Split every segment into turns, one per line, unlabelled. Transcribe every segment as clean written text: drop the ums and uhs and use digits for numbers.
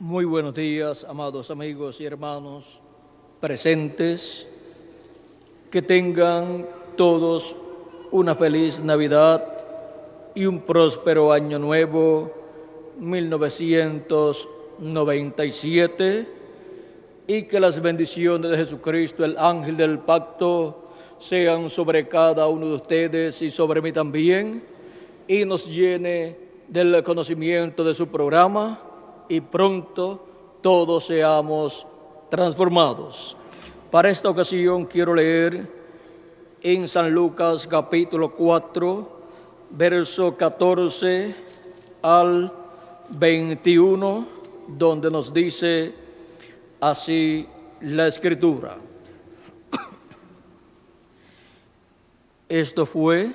Muy buenos días, amados amigos y hermanos presentes. Que tengan todos una feliz Navidad y un próspero Año Nuevo 1997, y que las bendiciones de Jesucristo, el ángel del pacto, sean sobre cada uno de ustedes y sobre mí también, y nos llene del conocimiento de su programa, y pronto todos seamos transformados. Para esta ocasión quiero leer en San Lucas capítulo 4, verso 14 al 21, donde nos dice así la Escritura. Esto fue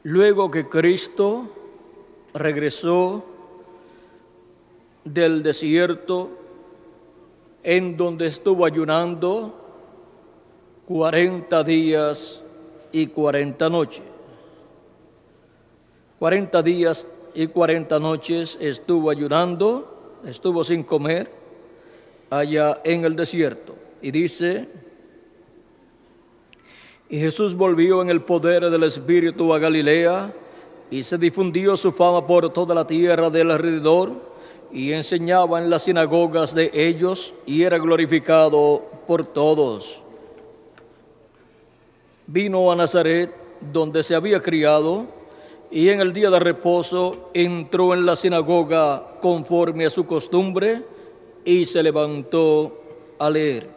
luego que Cristo regresó del desierto, en donde estuvo ayunando 40 días y 40 noches. 40 días y 40 noches estuvo ayunando, estuvo sin comer allá en el desierto. Y dice: y Jesús volvió en el poder del Espíritu a Galilea, y se difundió su fama por toda la tierra del alrededor, y enseñaba en las sinagogas de ellos, y era glorificado por todos. Vino a Nazaret, donde se había criado, y en el día de reposo entró en la sinagoga conforme a su costumbre, y se levantó a leer.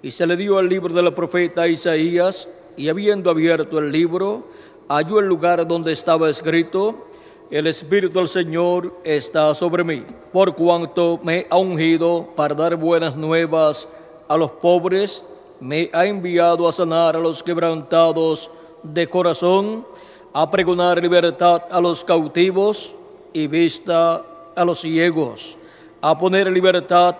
Y se le dio el libro del profeta Isaías, y habiendo abierto el libro, halló el lugar donde estaba escrito: el Espíritu del Señor está sobre mí, por cuanto me ha ungido para dar buenas nuevas a los pobres, me ha enviado a sanar a los quebrantados de corazón, a pregonar libertad a los cautivos y vista a los ciegos, a poner en libertad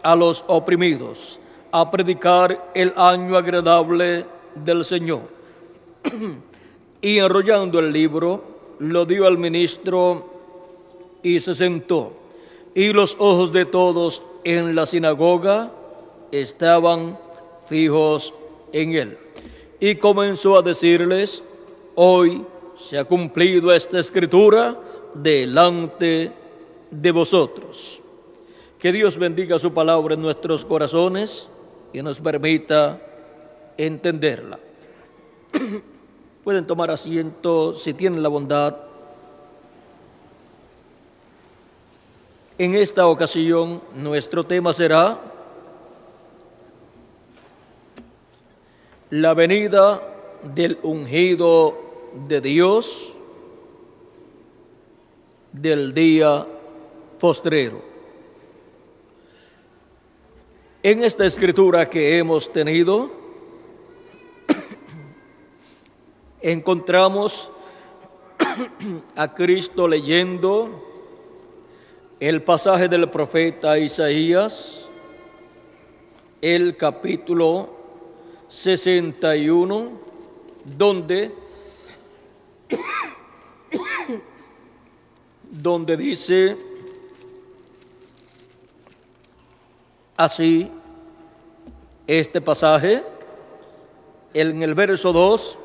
a los oprimidos, a predicar el año agradable del Señor. Y enrollando el libro, lo dio al ministro y se sentó. Y los ojos de todos en la sinagoga estaban fijos en él. Y comenzó a decirles: hoy se ha cumplido esta escritura delante de vosotros. Que Dios bendiga su palabra en nuestros corazones y nos permita entenderla. Pueden tomar asiento si tienen la bondad. En esta ocasión nuestro tema será la venida del ungido de Dios del día postrero. En esta escritura que hemos tenido, encontramos a Cristo leyendo el pasaje del profeta Isaías, el capítulo 61, donde dice así este pasaje. En el verso 2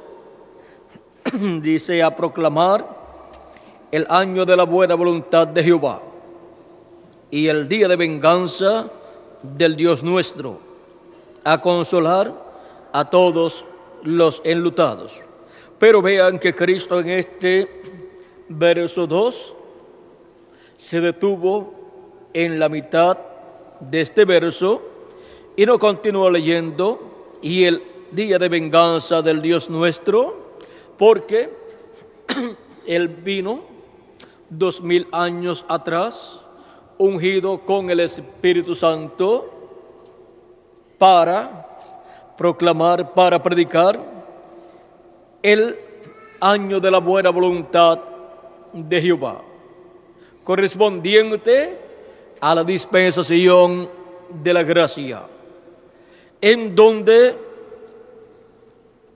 dice: a proclamar el año de la buena voluntad de Jehová y el día de venganza del Dios nuestro, a consolar a todos los enlutados. Pero vean que Cristo en este verso 2 se detuvo en la mitad de este verso y no continuó leyendo: y el día de venganza del Dios nuestro, porque Él vino 2000 años atrás, ungido con el Espíritu Santo, para proclamar, para predicar el año de la buena voluntad de Jehová, correspondiente a la dispensación de la gracia, en donde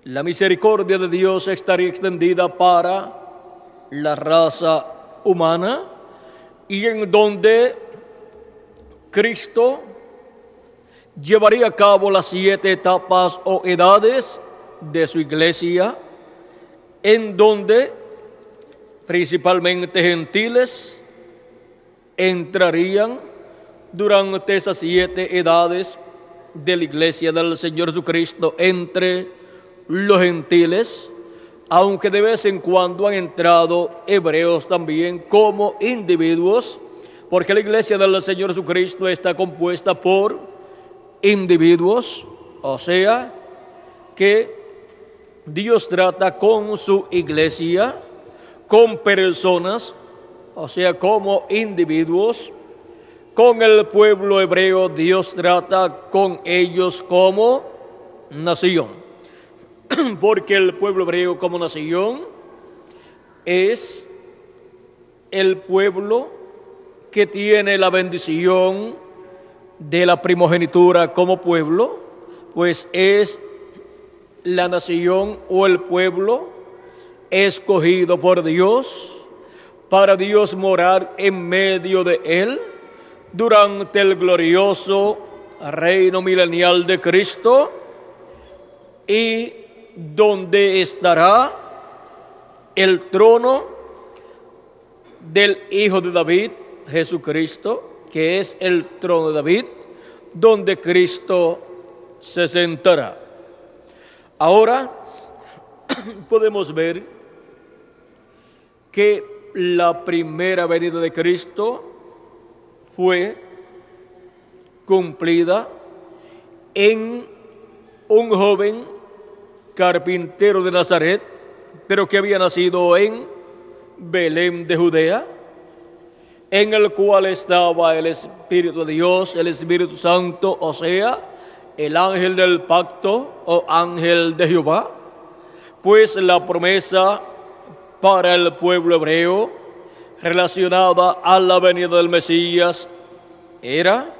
la misericordia de Dios estaría extendida para la raza humana, y en donde Cristo llevaría a cabo las 7 etapas o edades de su iglesia, en donde principalmente gentiles entrarían durante esas 7 edades de la iglesia del Señor Jesucristo entre los gentiles, aunque de vez en cuando han entrado hebreos también como individuos, porque la iglesia del Señor Jesucristo está compuesta por individuos, o sea, que Dios trata con su iglesia, con personas, o sea, como individuos. Con el pueblo hebreo Dios trata con ellos como nación, porque el pueblo hebreo como nación es el pueblo que tiene la bendición de la primogenitura como pueblo, pues es la nación o el pueblo escogido por Dios para Dios morar en medio de él durante el glorioso reino milenial de Cristo, y donde estará el trono del Hijo de David, Jesucristo, que es el trono de David, donde Cristo se sentará. Ahora podemos ver que la primera venida de Cristo fue cumplida en un joven carpintero de Nazaret, pero que había nacido en Belén de Judea, en el cual estaba el Espíritu de Dios, el Espíritu Santo, o sea, el ángel del pacto o ángel de Jehová, pues la promesa para el pueblo hebreo relacionada a la venida del Mesías era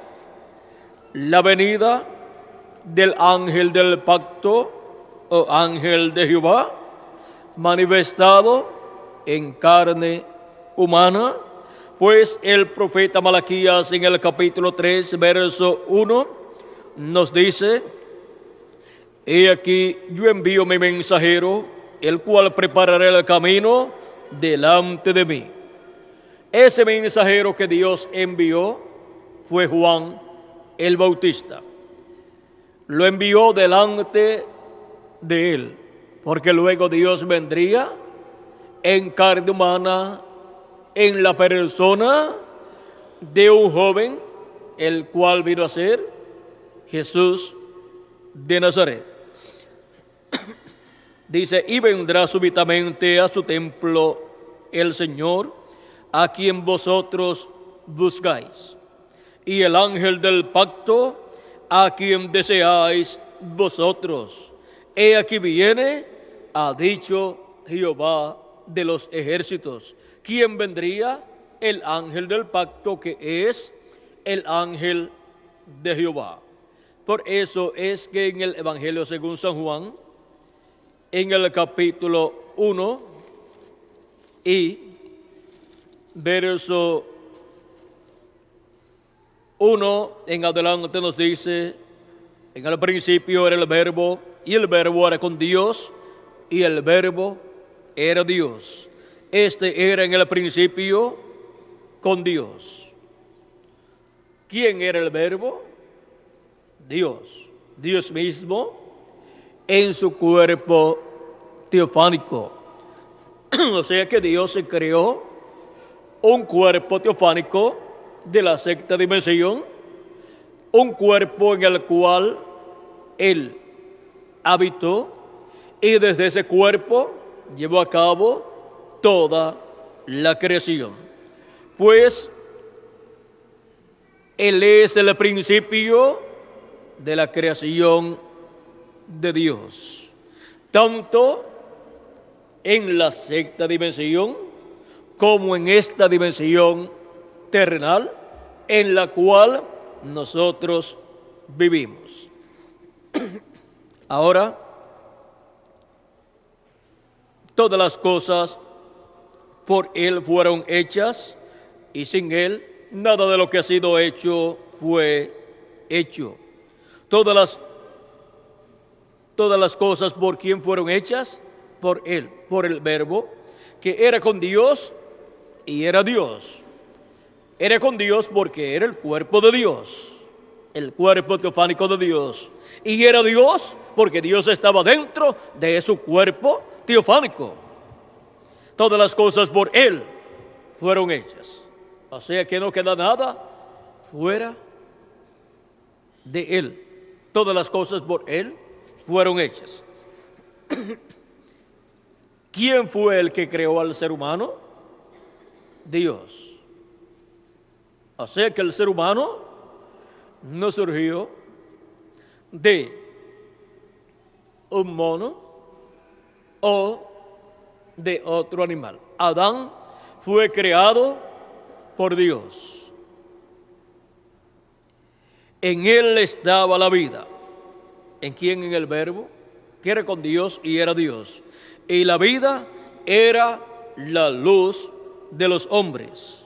la venida del ángel del pacto o ángel de Jehová, manifestado en carne humana, pues el profeta Malaquías en el capítulo 3, verso 1, nos dice: he aquí yo envío mi mensajero, el cual preparará el camino delante de mí. Ese mensajero que Dios envió fue Juan el Bautista. Lo envió delante de él, porque luego Dios vendría en carne humana, en la persona de un joven, el cual vino a ser Jesús de Nazaret. Dice: y vendrá súbitamente a su templo el Señor, a quien vosotros buscáis, y el ángel del pacto, a quien deseáis vosotros. He aquí viene, ha dicho Jehová de los ejércitos. ¿Quién vendría? El ángel del pacto, que es el ángel de Jehová. Por eso es que en el Evangelio según San Juan, en el capítulo 1 y verso 1 en adelante nos dice: en el principio era el verbo, y el verbo era con Dios, y el verbo era Dios. Este era en el principio con Dios. ¿Quién era el verbo? Dios. Dios mismo en su cuerpo teofánico. O sea que Dios se creó un cuerpo teofánico de la sexta dimensión, un cuerpo en el cual Él habitó, y desde ese cuerpo llevó a cabo toda la creación. Pues Él es el principio de la creación de Dios, tanto en la sexta dimensión como en esta dimensión terrenal en la cual nosotros vivimos. Ahora, todas las cosas por Él fueron hechas, y sin Él nada de lo que ha sido hecho fue hecho. Todas las cosas, ¿por quién fueron hechas? Por Él, por el Verbo, que era con Dios y era Dios. Era con Dios porque era el cuerpo de Dios, el cuerpo teofánico de Dios. Y era Dios porque Dios estaba dentro de su cuerpo teofánico. Todas las cosas por Él fueron hechas. O sea que no queda nada fuera de Él. Todas las cosas por Él fueron hechas. ¿Quién fue el que creó al ser humano? Dios. O sea que el ser humano no surgió de un mono o de otro animal. Adán fue creado por Dios. En él estaba la vida. ¿En quién? En el Verbo, que era con Dios y era Dios. Y la vida era la luz de los hombres.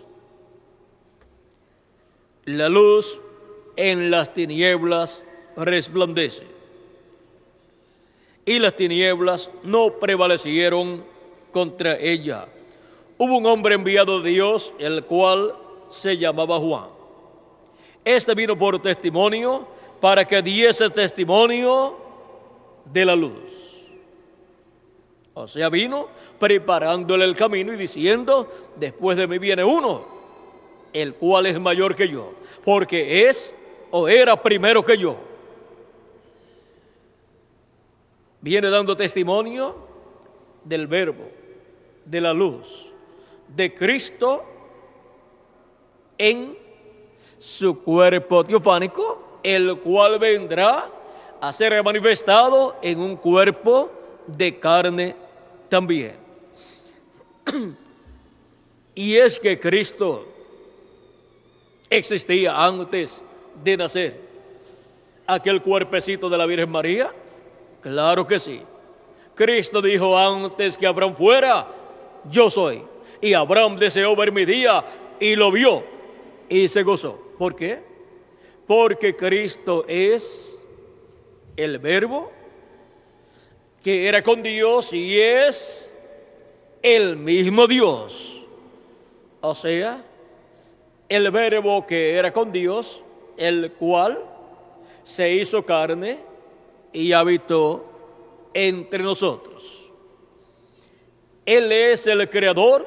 La luz en las tinieblas resplandece. Y las tinieblas no prevalecieron contra ella. Hubo un hombre enviado de Dios, el cual se llamaba Juan. Este vino por testimonio, para que diese testimonio de la luz. O sea, vino preparándole el camino y diciendo: después de mí viene uno, el cual es mayor que yo, porque es o era primero que yo. Viene dando testimonio del Verbo, de la luz, de Cristo en su cuerpo teofánico, el cual vendrá a ser manifestado en un cuerpo de carne también. Y es que Cristo existía antes de nacer aquel cuerpecito de la Virgen María. Claro que sí. Cristo dijo: antes que Abraham fuera, yo soy. Y Abraham deseó ver mi día y lo vio y se gozó. ¿Por qué? Porque Cristo es el Verbo que era con Dios y es el mismo Dios. O sea, el Verbo que era con Dios, el cual se hizo carne y habitó entre nosotros. Él es el creador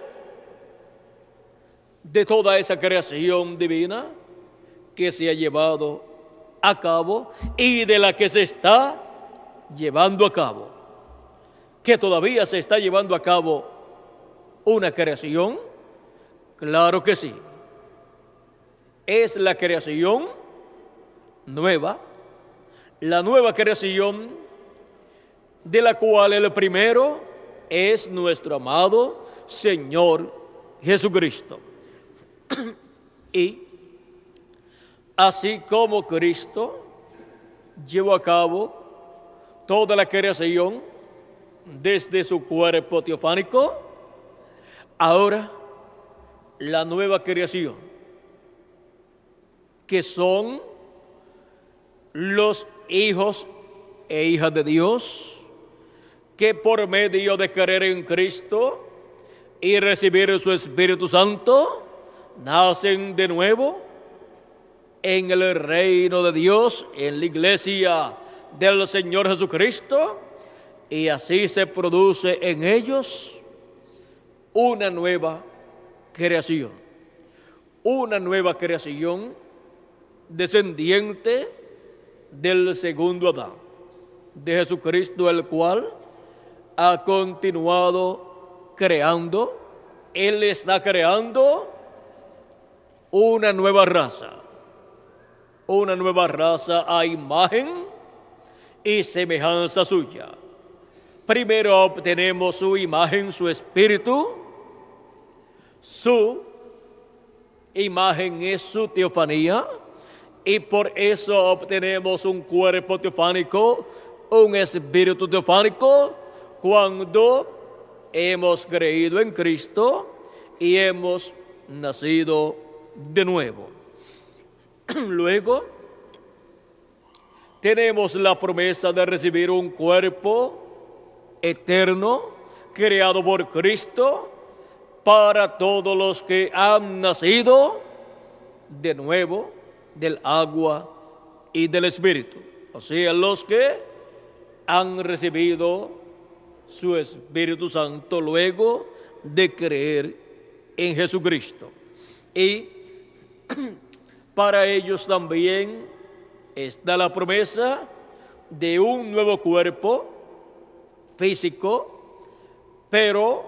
de toda esa creación divina que se ha llevado a cabo y de la que se está llevando a cabo. Que todavía se está llevando a cabo una creación. Claro que sí. Es la creación nueva, la nueva creación de la cual el primero es nuestro amado Señor Jesucristo. Y así como Cristo llevó a cabo toda la creación desde su cuerpo teofánico, ahora la nueva creación, que son los hijos e hijas de Dios, que por medio de creer en Cristo y recibir su Espíritu Santo, nacen de nuevo en el reino de Dios, en la iglesia del Señor Jesucristo, y así se produce en ellos una nueva creación. Una nueva creación descendiente del segundo Adán, de Jesucristo, el cual ha continuado creando. Él está creando una nueva raza a imagen y semejanza suya. Primero obtenemos su imagen, su espíritu. Su imagen es su teofanía, y por eso obtenemos un cuerpo teofánico, un espíritu teofánico, cuando hemos creído en Cristo y hemos nacido de nuevo. Luego, tenemos la promesa de recibir un cuerpo eterno, creado por Cristo, para todos los que han nacido de nuevo del agua y del Espíritu. O sea, los que han recibido su Espíritu Santo luego de creer en Jesucristo. Y para ellos también está la promesa de un nuevo cuerpo físico, pero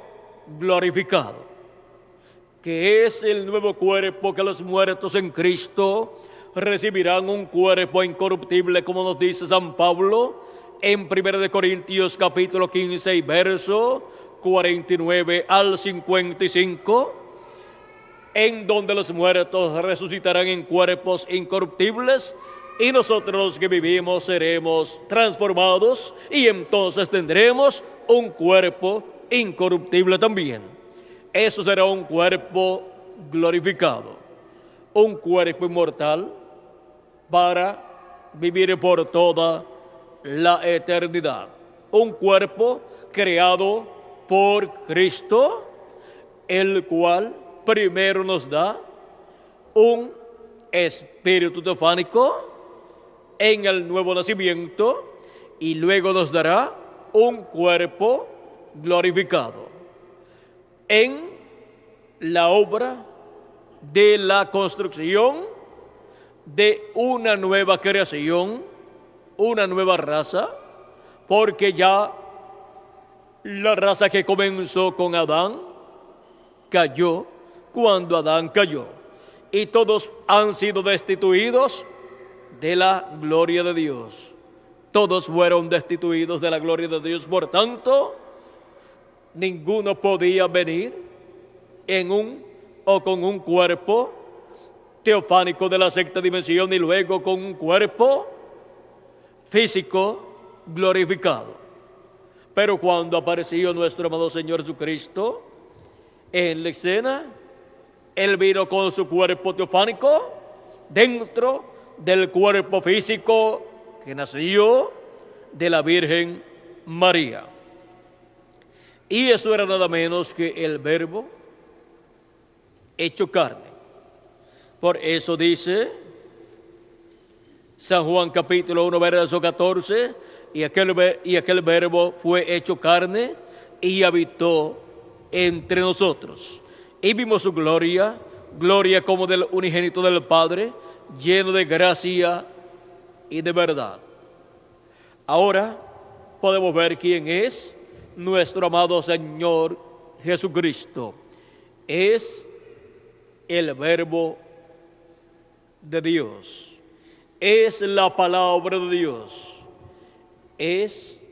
glorificado, que es el nuevo cuerpo que los muertos en Cristo recibirán, un cuerpo incorruptible, como nos dice San Pablo en 1 Corintios capítulo 15 y verso 49 al 55, en donde los muertos resucitarán en cuerpos incorruptibles y nosotros los que vivimos seremos transformados y entonces tendremos un cuerpo incorruptible también. Eso será un cuerpo glorificado, un cuerpo inmortal para vivir por toda la eternidad. Un cuerpo creado por Cristo, el cual primero nos da un espíritu teofánico en el nuevo nacimiento y luego nos dará un cuerpo glorificado en la obra de la construcción de una nueva creación, una nueva raza, porque ya la raza que comenzó con Adán cayó cuando Adán cayó, y todos han sido destituidos de la gloria de Dios. Todos fueron destituidos de la gloria de Dios, por tanto, ninguno podía venir en un o con un cuerpo teofánico de la sexta dimensión y luego con un cuerpo físico glorificado. Pero cuando apareció nuestro amado Señor Jesucristo en la escena, Él vino con su cuerpo teofánico dentro del cuerpo físico que nació de la Virgen María. Y eso era nada menos que el Verbo hecho carne. Por eso dice San Juan capítulo 1 verso 14, y aquel Verbo fue hecho carne y habitó entre nosotros. Y vimos su gloria, gloria como del unigénito del Padre, lleno de gracia y de verdad. Ahora podemos ver quién es nuestro amado Señor Jesucristo. Es el Verbo de Dios, es la palabra de Dios, es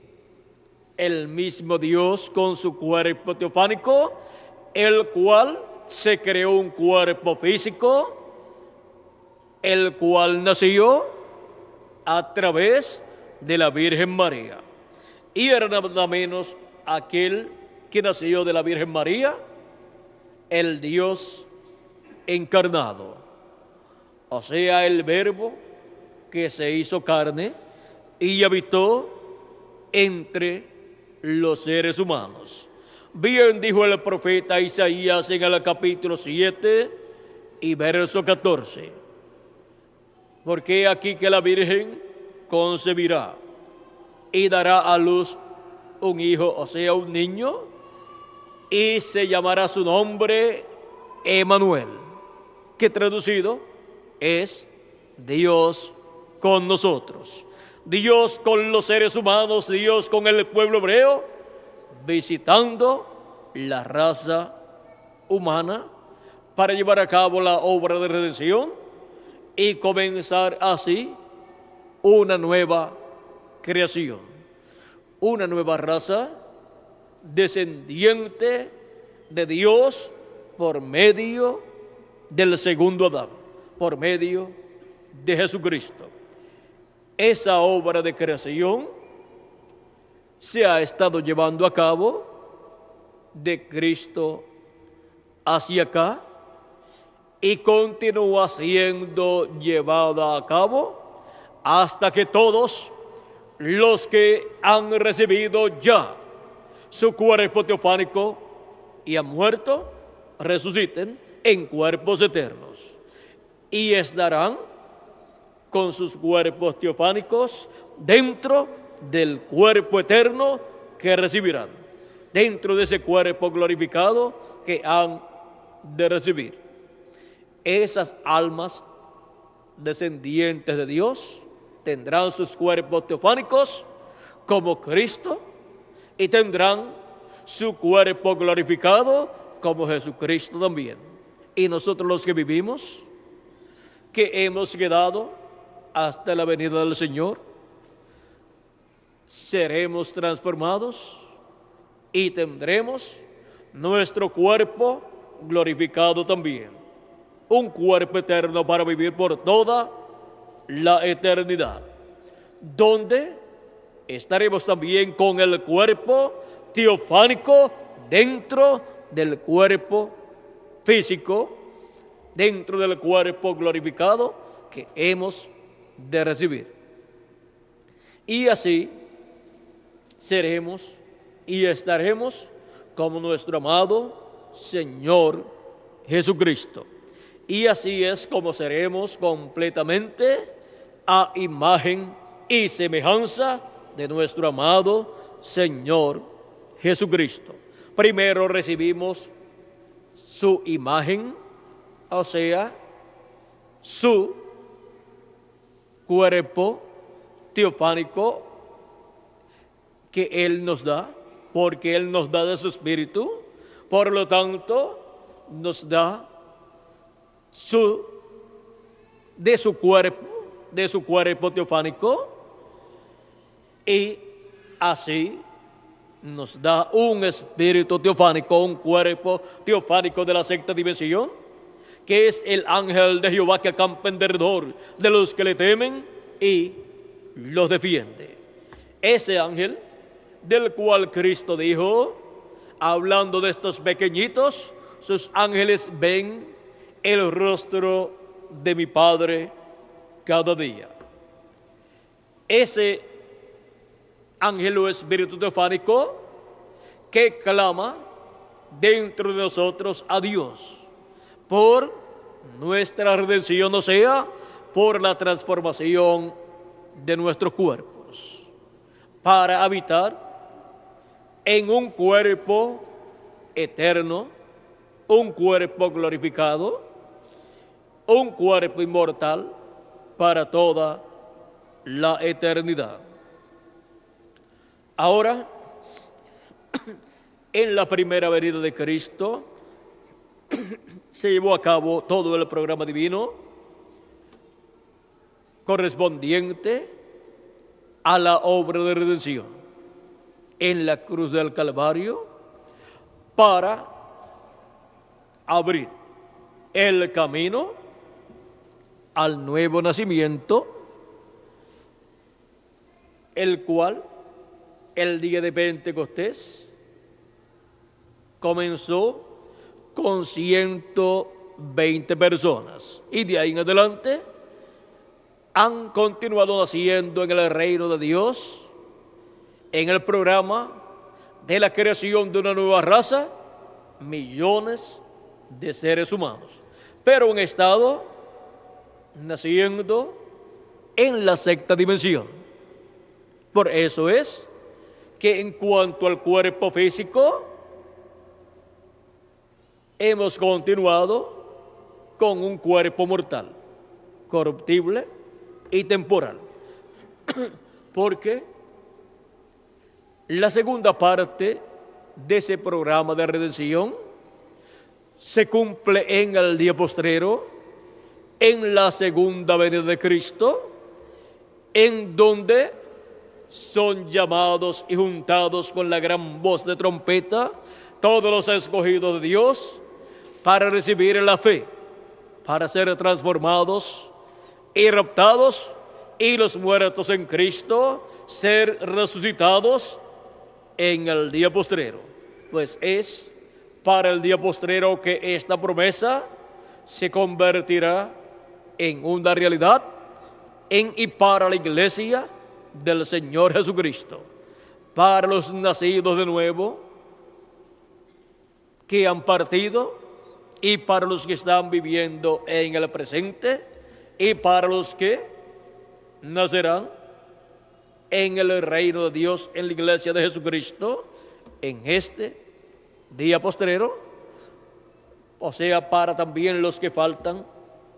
el mismo Dios con su cuerpo teofánico, el cual se creó un cuerpo físico, el cual nació a través de la Virgen María. Y era nada menos aquel que nació de la Virgen María, el Dios encarnado. O sea, el Verbo que se hizo carne y habitó entre los seres humanos. Bien dijo el profeta Isaías en el capítulo 7 y verso 14. Porque aquí que la Virgen concebirá y dará a luz un hijo, o sea, un niño, y se llamará su nombre Emmanuel, que traducido es Dios con nosotros. Dios con los seres humanos, Dios con el pueblo hebreo, visitando la raza humana para llevar a cabo la obra de redención y comenzar así una nueva creación, una nueva raza descendiente de Dios por medio del segundo Adán, por medio de Jesucristo. Esa obra de creación se ha estado llevando a cabo de Cristo hacia acá, y continúa siendo llevada a cabo hasta que todos los que han recibido ya su cuerpo teofánico y han muerto, resuciten en cuerpos eternos y estarán con sus cuerpos teofánicos dentro del cuerpo eterno que recibirán, dentro de ese cuerpo glorificado que han de recibir. Esas almas descendientes de Dios tendrán sus cuerpos teofánicos como Cristo y tendrán su cuerpo glorificado como Jesucristo también. Y nosotros los que vivimos, que hemos quedado hasta la venida del Señor, seremos transformados y tendremos nuestro cuerpo glorificado también. Un cuerpo eterno para vivir por toda la eternidad, donde estaremos también con el cuerpo teofánico dentro del cuerpo físico, dentro del cuerpo glorificado que hemos de recibir. Y así seremos y estaremos como nuestro amado Señor Jesucristo. Y así es como seremos completamente a imagen y semejanza de nuestro amado Señor Jesucristo. Primero recibimos su imagen, o sea, su cuerpo teofánico que Él nos da, porque Él nos da de su Espíritu, por lo tanto, nos da de su cuerpo teofánico, y así nos da un espíritu teofánico, un cuerpo teofánico de la sexta dimensión, que es el ángel de Jehová que acampa en derredor de los que le temen y los defiende. Ese ángel del cual Cristo dijo, hablando de estos pequeñitos, sus ángeles ven el rostro de mi Padre cada día. Ese ángel o espíritu teofánico que clama dentro de nosotros a Dios por nuestra redención, o sea, por la transformación de nuestros cuerpos, para habitar en un cuerpo eterno, un cuerpo glorificado, un cuerpo inmortal para toda la eternidad. Ahora, en la primera venida de Cristo, se llevó a cabo todo el programa divino correspondiente a la obra de redención en la cruz del Calvario para abrir el camino al nuevo nacimiento, el cual el día de Pentecostés comenzó con 120 personas y de ahí en adelante han continuado naciendo en el reino de Dios, en el programa de la creación de una nueva raza, millones de seres humanos, pero en estado naciendo en la sexta dimensión. Por eso es que en cuanto al cuerpo físico, hemos continuado con un cuerpo mortal, corruptible y temporal. Porque la segunda parte de ese programa de redención se cumple en el día postrero, en la segunda venida de Cristo, en donde son llamados y juntados con la gran voz de trompeta todos los escogidos de Dios para recibir la fe, para ser transformados y raptados, y los muertos en Cristo ser resucitados en el día postrero. Pues es para el día postrero que esta promesa se convertirá en una realidad en y para la iglesia del Señor Jesucristo, para los nacidos de nuevo que han partido y para los que están viviendo en el presente y para los que nacerán en el reino de Dios en la iglesia de Jesucristo en este día postrero, o sea, para también los que faltan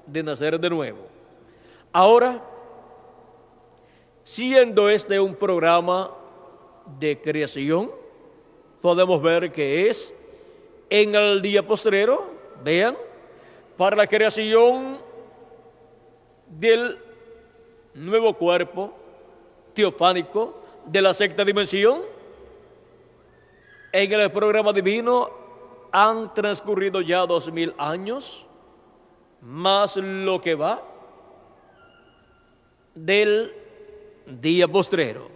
de nacer de nuevo. Ahora, siendo este un programa de creación, podemos ver que es en el día postrero, vean, para la creación del nuevo cuerpo teofánico de la sexta dimensión. En el programa divino han transcurrido ya 2000 años, más lo que va del día postrero,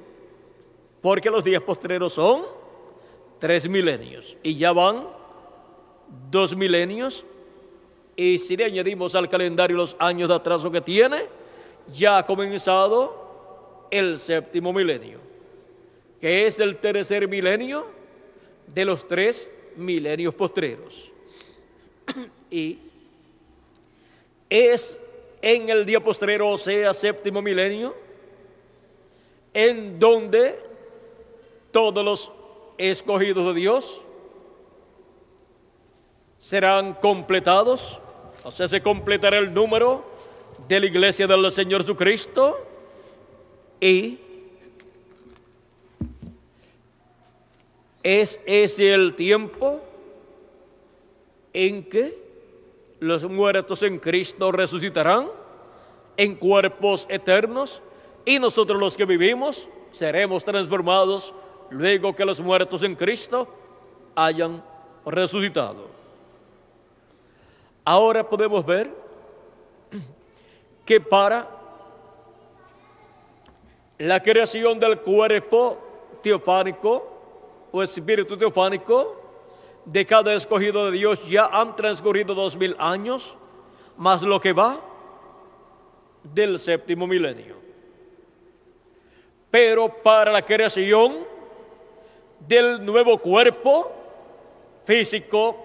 porque los días postreros son 3 milenios y ya van 2 milenios, y si le añadimos al calendario los años de atraso que tiene, ya ha comenzado el séptimo milenio, que es el tercer milenio de los 3 milenios postreros. Y es en el día postrero, o sea, séptimo milenio, en donde todos los escogidos de Dios serán completados, o sea, se completará el número de la iglesia del Señor Jesucristo, y es ese el tiempo en que los muertos en Cristo resucitarán en cuerpos eternos, y nosotros los que vivimos seremos transformados luego que los muertos en Cristo hayan resucitado. Ahora podemos ver que para la creación del cuerpo teofánico o espíritu teofánico de cada escogido de Dios ya han transcurrido 2000 años, más lo que va del séptimo milenio. Pero para la creación del nuevo cuerpo físico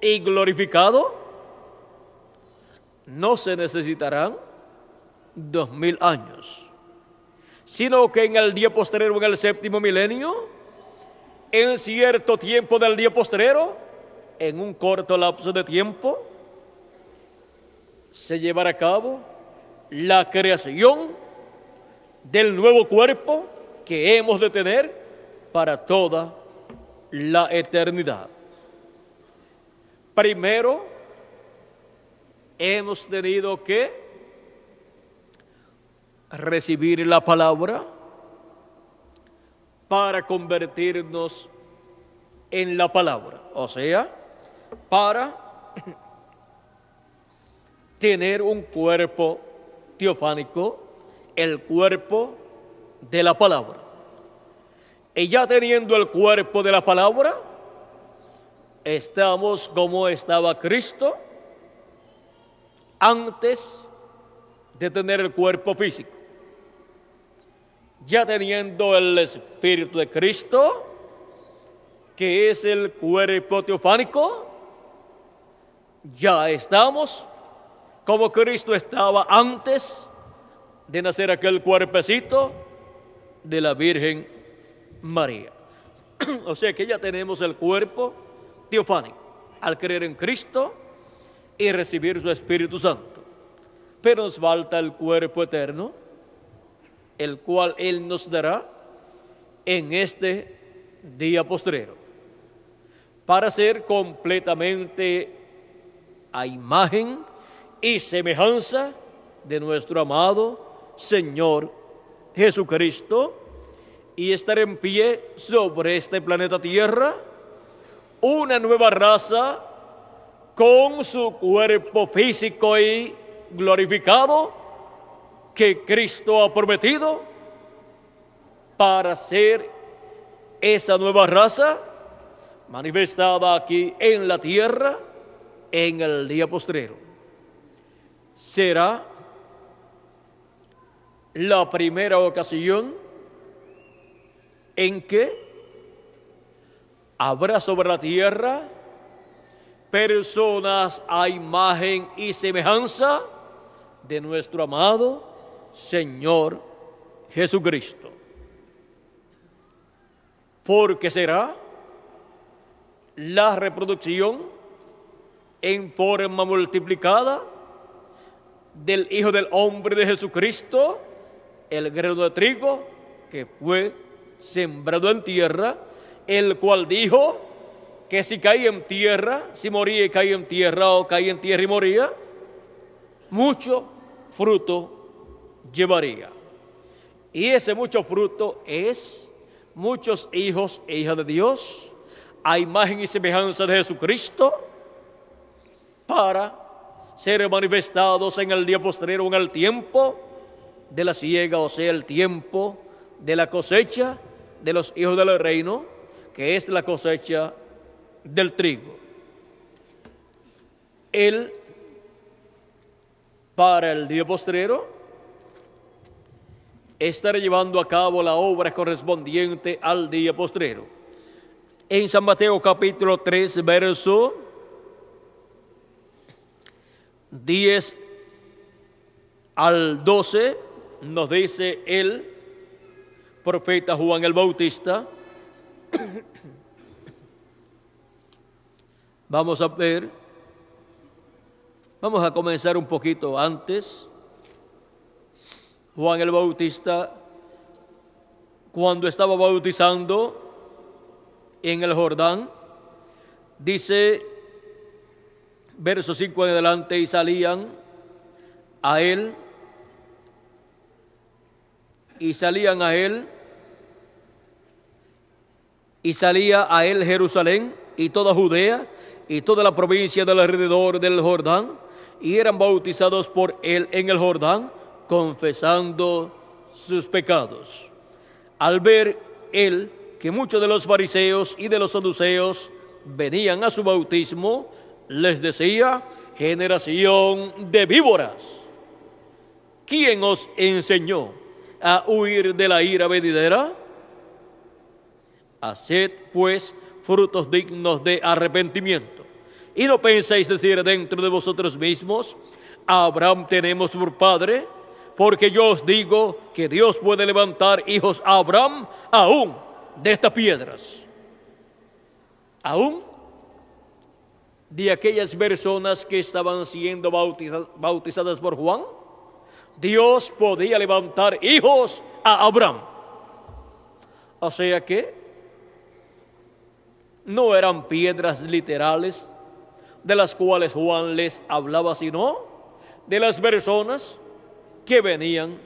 y glorificado no se necesitarán 2000 años, sino que en el día postrero, en el séptimo milenio, en cierto tiempo del día postrero, en un corto lapso de tiempo, se llevará a cabo la creación del nuevo cuerpo que hemos de tener para toda la eternidad. Primero, hemos tenido que recibir la palabra para convertirnos en la palabra, o sea, para tener un cuerpo teofánico, el cuerpo de la palabra. Y ya teniendo el cuerpo de la palabra, estamos como estaba Cristo antes de tener el cuerpo físico. Ya teniendo el Espíritu de Cristo, que es el cuerpo teofánico, ya estamos como Cristo estaba antes de nacer aquel cuerpecito de la Virgen María. O sea que ya tenemos el cuerpo teofánico al creer en Cristo y recibir su Espíritu Santo. Pero nos falta el cuerpo eterno, el cual Él nos dará en este día postrero, para ser completamente a imagen y semejanza de nuestro amado Señor Jesucristo, y estar en pie sobre este planeta Tierra una nueva raza con su cuerpo físico y glorificado que Cristo ha prometido, para ser esa nueva raza manifestada aquí en la tierra en el día postrero. Será la primera ocasión en que habrá sobre la tierra personas a imagen y semejanza de nuestro amado Señor Jesucristo. Porque será la reproducción en forma multiplicada del Hijo del Hombre de Jesucristo, el grano de trigo que fue sembrado en tierra, el cual dijo que si caía en tierra, si moría y caía en tierra, o caía en tierra y moría, mucho fruto llevaría. Y ese mucho fruto es muchos hijos e hijas de Dios, a imagen y semejanza de Jesucristo, para ser manifestados en el día postrero, en el tiempo de la siega, o sea, el tiempo de la cosecha de los hijos del reino, que es la cosecha del trigo. Él, para el día postrero, estará llevando a cabo la obra correspondiente al día postrero. En San Mateo capítulo 3, verso 10 al 12, nos dice el profeta Juan el Bautista. Vamos a ver, vamos a comenzar un poquito antes. Juan el Bautista, cuando estaba bautizando en el Jordán, dice, verso 5 en adelante, y salían a él y salía a él Jerusalén y toda Judea y toda la provincia del alrededor del Jordán, y eran bautizados por él en el Jordán, confesando sus pecados. Al ver él que muchos de los fariseos y de los saduceos venían a su bautismo, les decía: generación de víboras, ¿quién os enseñó a huir de la ira venidera? Haced pues frutos dignos de arrepentimiento, y no penséis decir dentro de vosotros mismos: a Abraham tenemos por padre, porque yo os digo que Dios puede levantar hijos a Abraham aún de estas piedras. Aún de aquellas personas que estaban siendo bautizadas por Juan, Dios podía levantar hijos a Abraham. O sea que no eran piedras literales de las cuales Juan les hablaba, sino de las personas que venían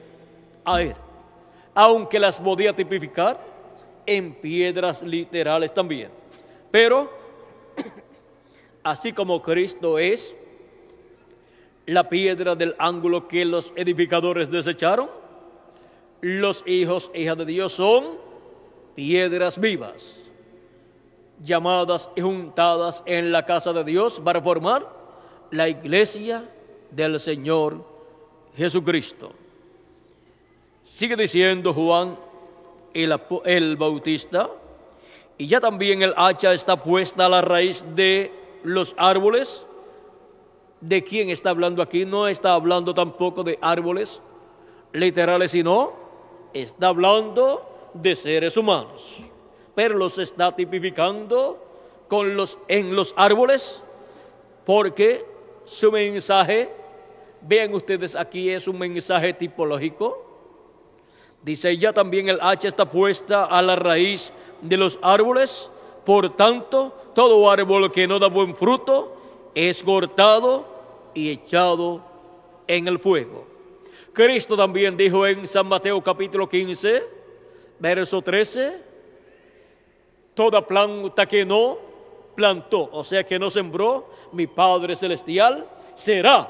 a él, aunque las podía tipificar en piedras literales también. Pero así como Cristo es la piedra del ángulo que los edificadores desecharon, los hijos e hijas de Dios son piedras vivas, llamadas y juntadas en la casa de Dios para formar la iglesia del Señor Jesucristo. Sigue diciendo Juan el Bautista: y ya también el hacha está puesta a la raíz de los árboles. ¿De quién está hablando aquí? No está hablando tampoco de árboles literales, sino está hablando de seres humanos, pero los está tipificando en los árboles, porque su mensaje, vean ustedes aquí, es un mensaje tipológico. Dice: ya también el hacha está puesta a la raíz de los árboles, por tanto, todo árbol que no da buen fruto es cortado y echado en el fuego. Cristo también dijo en San Mateo capítulo 15, verso 13: toda planta que no plantó, o sea que no sembró mi Padre Celestial, será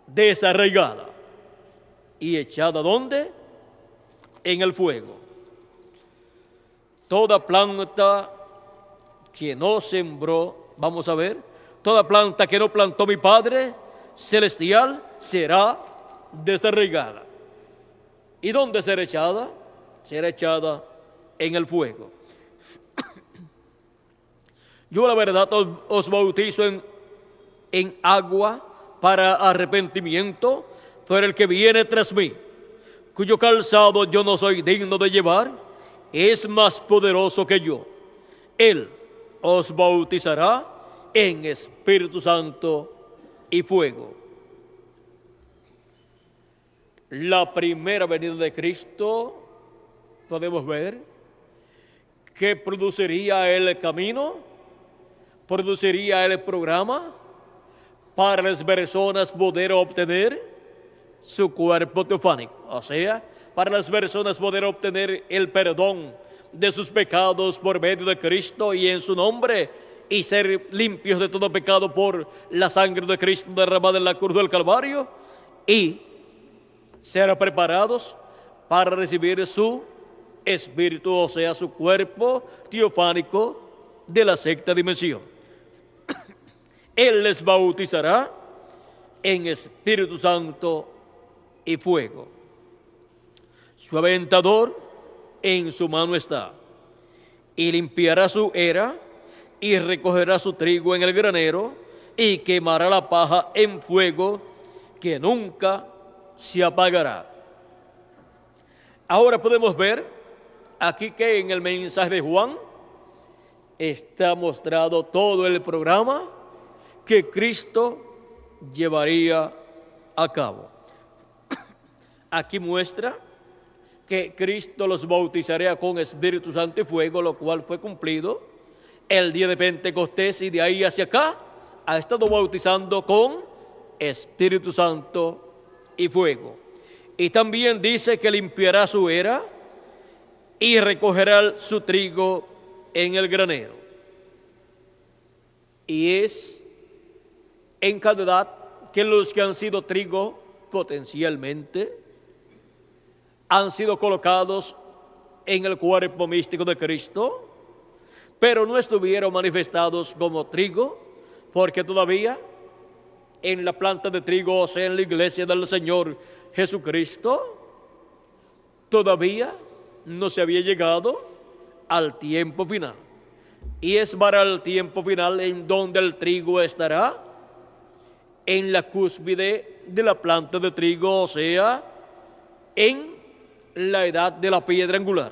desarraigada y echada ¿dónde? En el fuego. Toda planta que no sembró, vamos a ver, Toda planta que no plantó mi Padre celestial será desarraigada. ¿Y dónde será echada? Será echada en el fuego. Yo la verdad os bautizo en agua para arrepentimiento, pero el que viene tras mí, cuyo calzado yo no soy digno de llevar, es más poderoso que yo. Él os bautizará en Espíritu Santo y fuego. La primera venida de Cristo, podemos ver que produciría el camino, produciría el programa para las personas poder obtener su cuerpo teofánico, o sea, para las personas poder obtener el perdón de sus pecados por medio de Cristo y en su nombre, y ser limpios de todo pecado por la sangre de Cristo derramada en la cruz del Calvario, y ser preparados para recibir su espíritu, o sea, su cuerpo teofánico de la sexta dimensión. Él les bautizará en Espíritu Santo y fuego. Su aventador en su mano está, y limpiará su era, y recogerá su trigo en el granero, y quemará la paja en fuego que nunca se apagará. Ahora podemos ver aquí que en el mensaje de Juan está mostrado todo el programa que Cristo llevaría a cabo. Aquí muestra que Cristo los bautizaría con Espíritu Santo y fuego, lo cual fue cumplido el día de Pentecostés, y de ahí hacia acá ha estado bautizando con Espíritu Santo y fuego. Y también dice que limpiará su era y recogerá su trigo en el granero. Y es en cantidad que los que han sido trigo potencialmente han sido colocados en el cuerpo místico de Cristo, pero no estuvieron manifestados como trigo, porque todavía en la planta de trigo, o sea, en la iglesia del Señor Jesucristo, todavía no se había llegado al tiempo final. Y es para el tiempo final en donde el trigo estará en la cúspide de la planta de trigo, o sea, en la edad de la piedra angular,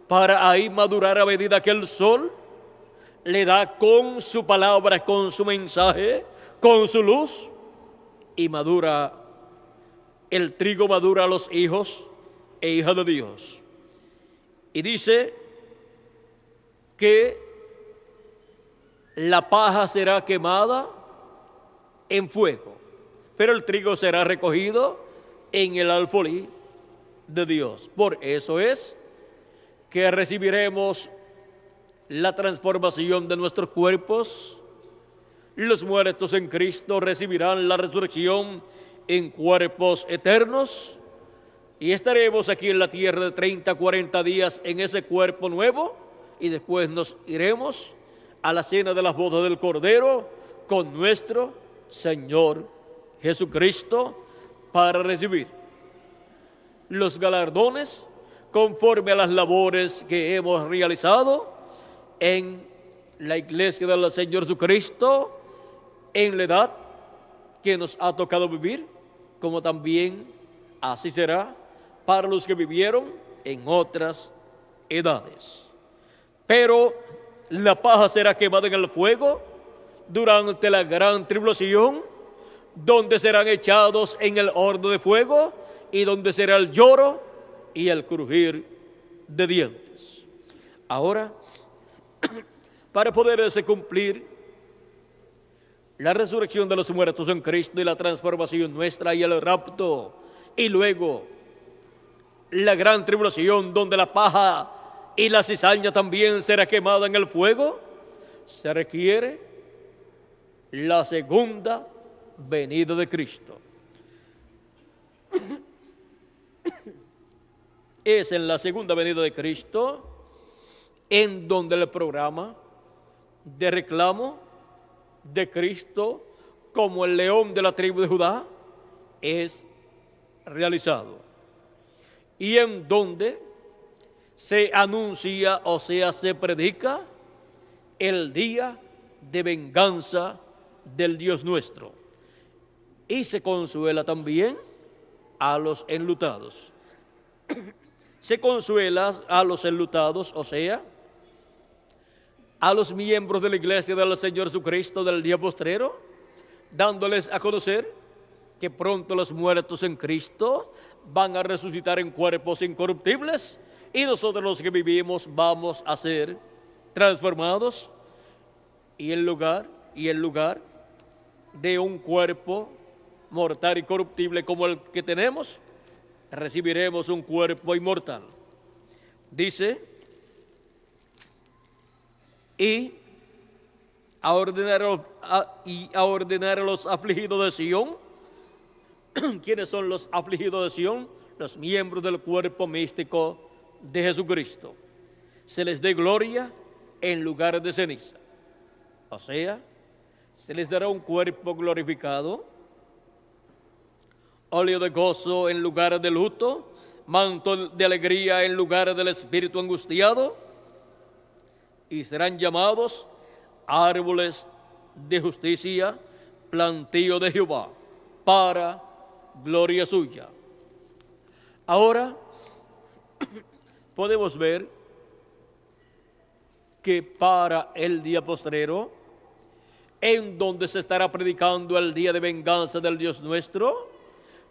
para ahí madurar a medida que el sol le da con su palabra, con su mensaje, con su luz, y madura, el trigo madura a los hijos e hijas de Dios. Y dice que la paja será quemada en fuego, pero el trigo será recogido en el alfolí de Dios. Por eso es que recibiremos la transformación de nuestros cuerpos. Los muertos en Cristo recibirán la resurrección en cuerpos eternos, y estaremos aquí en la tierra de 30, 40 días en ese cuerpo nuevo, y después nos iremos a la cena de las bodas del Cordero con nuestro Señor Jesucristo para recibir los galardones conforme a las labores que hemos realizado en la iglesia del Señor Jesucristo, en la edad que nos ha tocado vivir, como también así será para los que vivieron en otras edades. Pero la paja será quemada en el fuego durante la gran tribulación, donde serán echados en el horno de fuego, y donde será el lloro y el crujir de dientes. Ahora, para poderse cumplir la resurrección de los muertos en Cristo y la transformación nuestra y el rapto, y luego la gran tribulación donde la paja y la cizaña también será quemada en el fuego, se requiere la segunda venida de Cristo. Es en la segunda venida de Cristo en donde el programa de reclamo de Cristo como el león de la tribu de Judá es realizado, y en donde se anuncia, o sea, se predica el día de venganza del Dios nuestro, y se consuela también a los enlutados. Se consuela a los enlutados, o sea, a los miembros de la iglesia del Señor Jesucristo del día postrero, dándoles a conocer que pronto los muertos en Cristo van a resucitar en cuerpos incorruptibles, y nosotros los que vivimos vamos a ser transformados, y en lugar de un cuerpo mortal y corruptible como el que tenemos, recibiremos un cuerpo inmortal. Dice, y a ordenar a los afligidos de Sión. ¿Quiénes son los afligidos de Sión? Los miembros del cuerpo místico de Jesucristo. Se les dé gloria en lugar de ceniza. O sea, se les dará un cuerpo glorificado, óleo de gozo en lugar de luto, manto de alegría en lugar del espíritu angustiado, y serán llamados árboles de justicia, plantío de Jehová, para gloria suya. Ahora podemos ver que para el día postrero, en donde se estará predicando el día de venganza del Dios nuestro,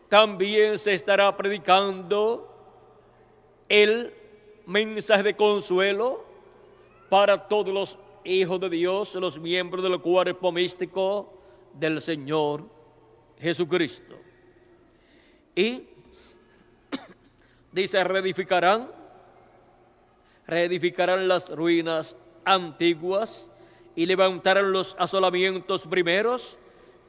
también se estará predicando el mensaje de consuelo para todos los hijos de Dios, los miembros del cuerpo místico del Señor Jesucristo. Y dice, reedificarán las ruinas antiguas y levantarán los asolamientos primeros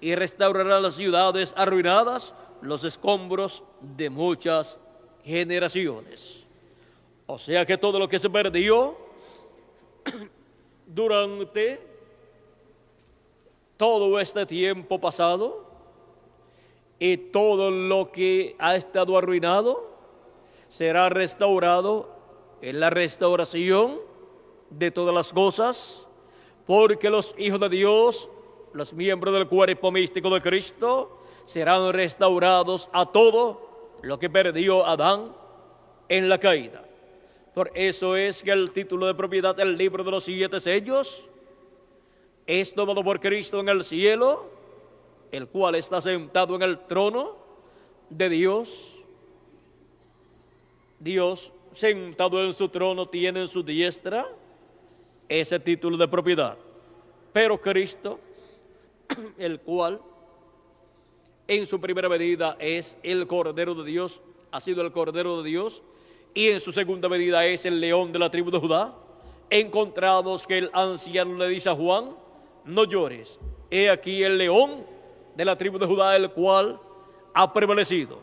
y restaurarán las ciudades arruinadas, los escombros de muchas generaciones. O sea que todo lo que se perdió durante todo este tiempo pasado y todo lo que ha estado arruinado será restaurado en la restauración de todas las cosas, porque los hijos de Dios, los miembros del cuerpo místico de Cristo, serán restaurados a todo lo que perdió Adán en la caída. Por eso es que el título de propiedad del libro de los 7 sellos es tomado por Cristo en el cielo, el cual está sentado en el trono de Dios. Dios, sentado en su trono, tiene en su diestra ese título de propiedad. Pero Cristo, el cual en su primera venida es el Cordero de Dios, ha sido el Cordero de Dios, y en su segunda venida es el león de la tribu de Judá, encontramos que el anciano le dice a Juan, no llores, he aquí el león de la tribu de Judá, el cual ha prevalecido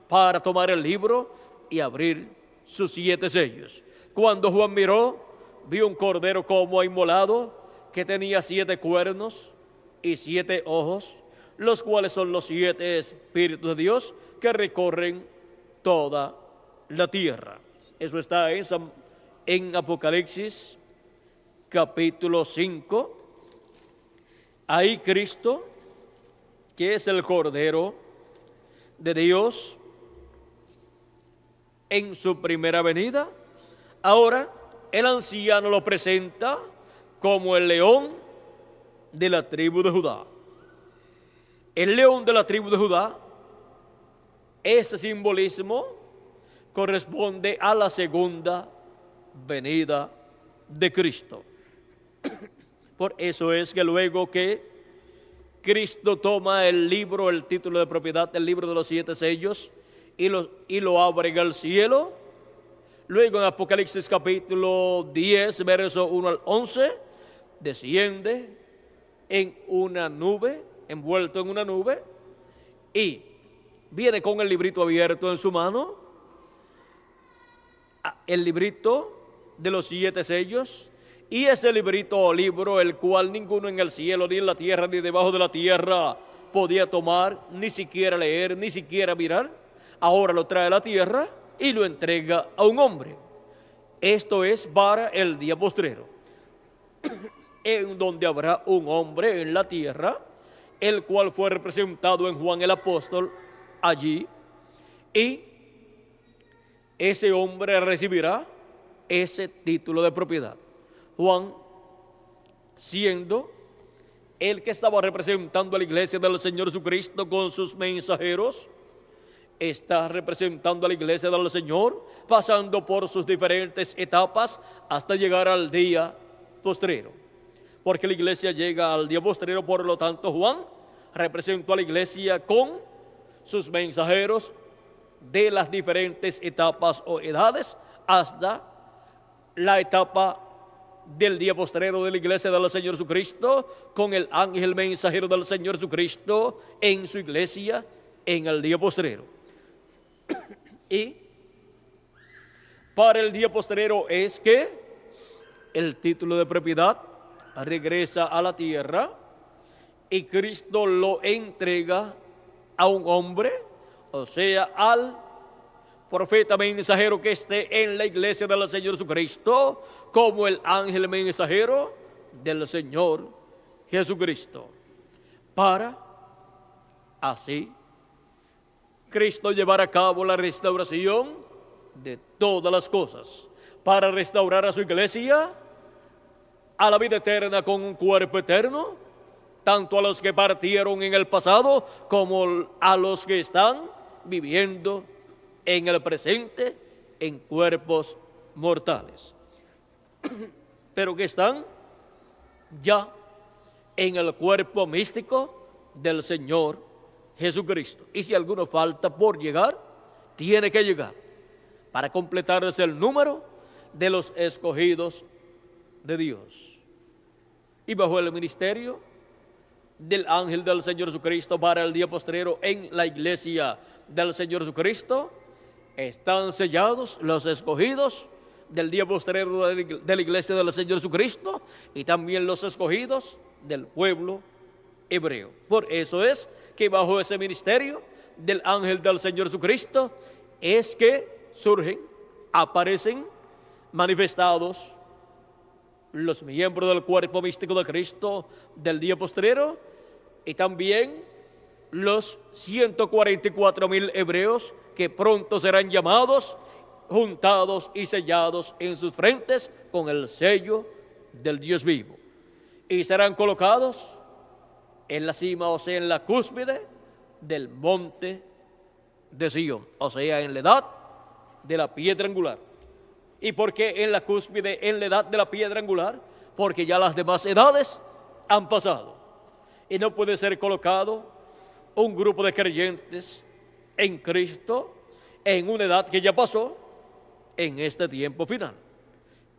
para tomar el libro y abrir sus 7 sellos. Cuando Juan miró, vio un cordero como inmolado, que tenía 7 cuernos y 7 ojos, los cuales son los 7 espíritus de Dios que recorren toda la tierra. Eso está en Apocalipsis capítulo 5. Ahí Cristo, que es el Cordero de Dios, en su primera venida, ahora el anciano lo presenta como el león de la tribu de Judá. El león de la tribu de Judá, ese simbolismo corresponde a la segunda venida de Cristo. Por eso es que luego que Cristo toma el libro, el título de propiedad del libro de los 7 sellos y lo abre en el cielo, luego en Apocalipsis capítulo 10, verso 1 al 11, desciende en una nube, envuelto en una nube, y viene con el librito abierto en su mano, el librito de los 7 sellos, Y ese librito o libro, el cual ninguno en el cielo, ni en la tierra, ni debajo de la tierra podía tomar, ni siquiera leer, ni siquiera mirar, ahora lo trae a la tierra y lo entrega a un hombre. Esto es para el día postrero, en donde habrá un hombre en la tierra, el cual fue representado en Juan el apóstol allí, y ese hombre recibirá ese título de propiedad. Juan, siendo el que estaba representando a la iglesia del Señor Jesucristo con sus mensajeros, está representando a la iglesia del Señor, pasando por sus diferentes etapas hasta llegar al día postrero. Porque la iglesia llega al día postrero, por lo tanto Juan representó a la iglesia con sus mensajeros de las diferentes etapas o edades hasta la etapa del día postrero de la iglesia del Señor Jesucristo, con el ángel mensajero del Señor Jesucristo en su iglesia en el día postrero. Y para el día postrero es que el título de propiedad regresa a la tierra y Cristo lo entrega a un hombre, o sea, al profeta mensajero que esté en la iglesia del Señor Jesucristo, como el ángel mensajero del Señor Jesucristo, para así Cristo llevar a cabo la restauración de todas las cosas, para restaurar a su iglesia a la vida eterna con un cuerpo eterno, tanto a los que partieron en el pasado como a los que están viviendo en el presente en cuerpos mortales, pero que están ya en el cuerpo místico del Señor Jesucristo. Y si alguno falta por llegar, tiene que llegar para completarse el número de los escogidos de Dios. Y bajo el ministerio del ángel del Señor Jesucristo para el día postrero en la iglesia del Señor Jesucristo, están sellados los escogidos del día postrero de la iglesia del Señor Jesucristo y también los escogidos del pueblo hebreo. Por eso es que bajo ese ministerio del ángel del Señor Jesucristo es que surgen, aparecen manifestados los miembros del cuerpo místico de Cristo del día postrero y también los 144,000 hebreos que pronto serán llamados, juntados y sellados en sus frentes con el sello del Dios vivo. Y serán colocados en la cima, o sea, en la cúspide del monte de Sion, o sea, en la edad de la piedra angular. ¿Y por qué en la cúspide, en la edad de la piedra angular? Porque ya las demás edades han pasado. Y no puede ser colocado un grupo de creyentes en Cristo en una edad que ya pasó en este tiempo final.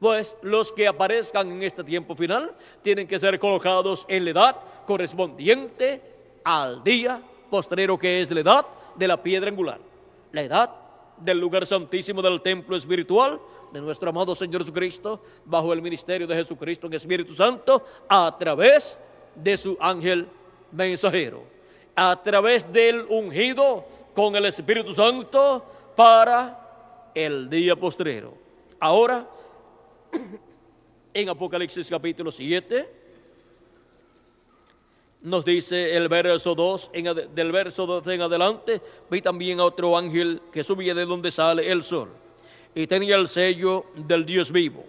Pues los que aparezcan en este tiempo final tienen que ser colocados en la edad correspondiente al día postrero, que es la edad de la piedra angular, la edad del lugar santísimo del templo espiritual de nuestro amado Señor Jesucristo, bajo el ministerio de Jesucristo en Espíritu Santo, a través de su ángel mensajero, a través del ungido con el Espíritu Santo para el día postrero. Ahora, en Apocalipsis capítulo 7, nos dice el verso 2, del verso 2 en adelante: vi también a otro ángel que subía de donde sale el sol, y tenía el sello del Dios vivo,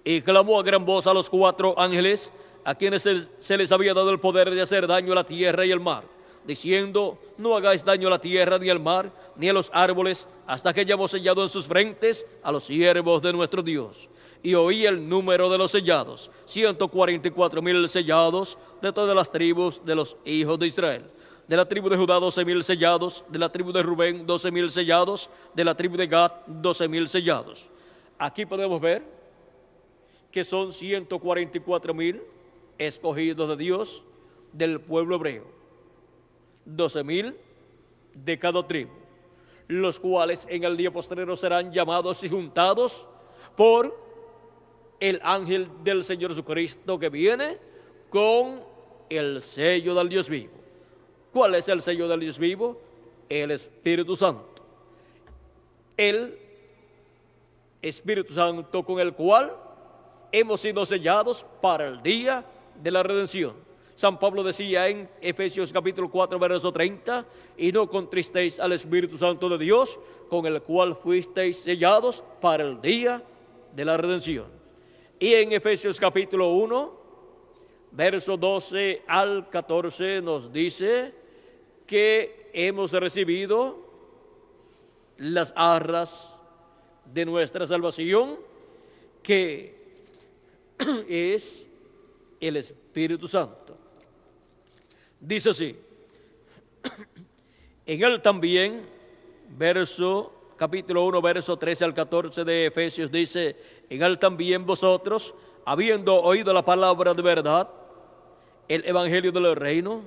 y clamó a gran voz a los 4 ángeles, a quienes se les había dado el poder de hacer daño a la tierra y el mar, diciendo: no hagáis daño a la tierra, ni al mar, ni a los árboles, hasta que hayamos sellado en sus frentes a los siervos de nuestro Dios. Y oí el número de los sellados, 144,000 sellados, de todas las tribus de los hijos de Israel. De la tribu de Judá, 12,000 sellados; de la tribu de Rubén, 12,000 sellados; de la tribu de Gad, 12,000 sellados. Aquí podemos ver que son 144,000 escogidos de Dios del pueblo hebreo, 12,000 de cada tribu, los cuales en el día postrero serán llamados y juntados por el ángel del Señor Jesucristo que viene con el sello del Dios vivo. ¿Cuál es el sello del Dios vivo? El Espíritu Santo. El Espíritu Santo con el cual hemos sido sellados para el día de la redención. San Pablo decía en Efesios capítulo 4, verso 30, y no contristéis al Espíritu Santo de Dios, con el cual fuisteis sellados para el día de la redención. Y en Efesios capítulo 1, verso 12 al 14, nos dice que hemos recibido las arras de nuestra salvación, que es el Espíritu Santo. Dice así, en él también, capítulo 1, verso 13 al 14 de Efesios, dice, en él también vosotros, habiendo oído la palabra de verdad, el evangelio del reino,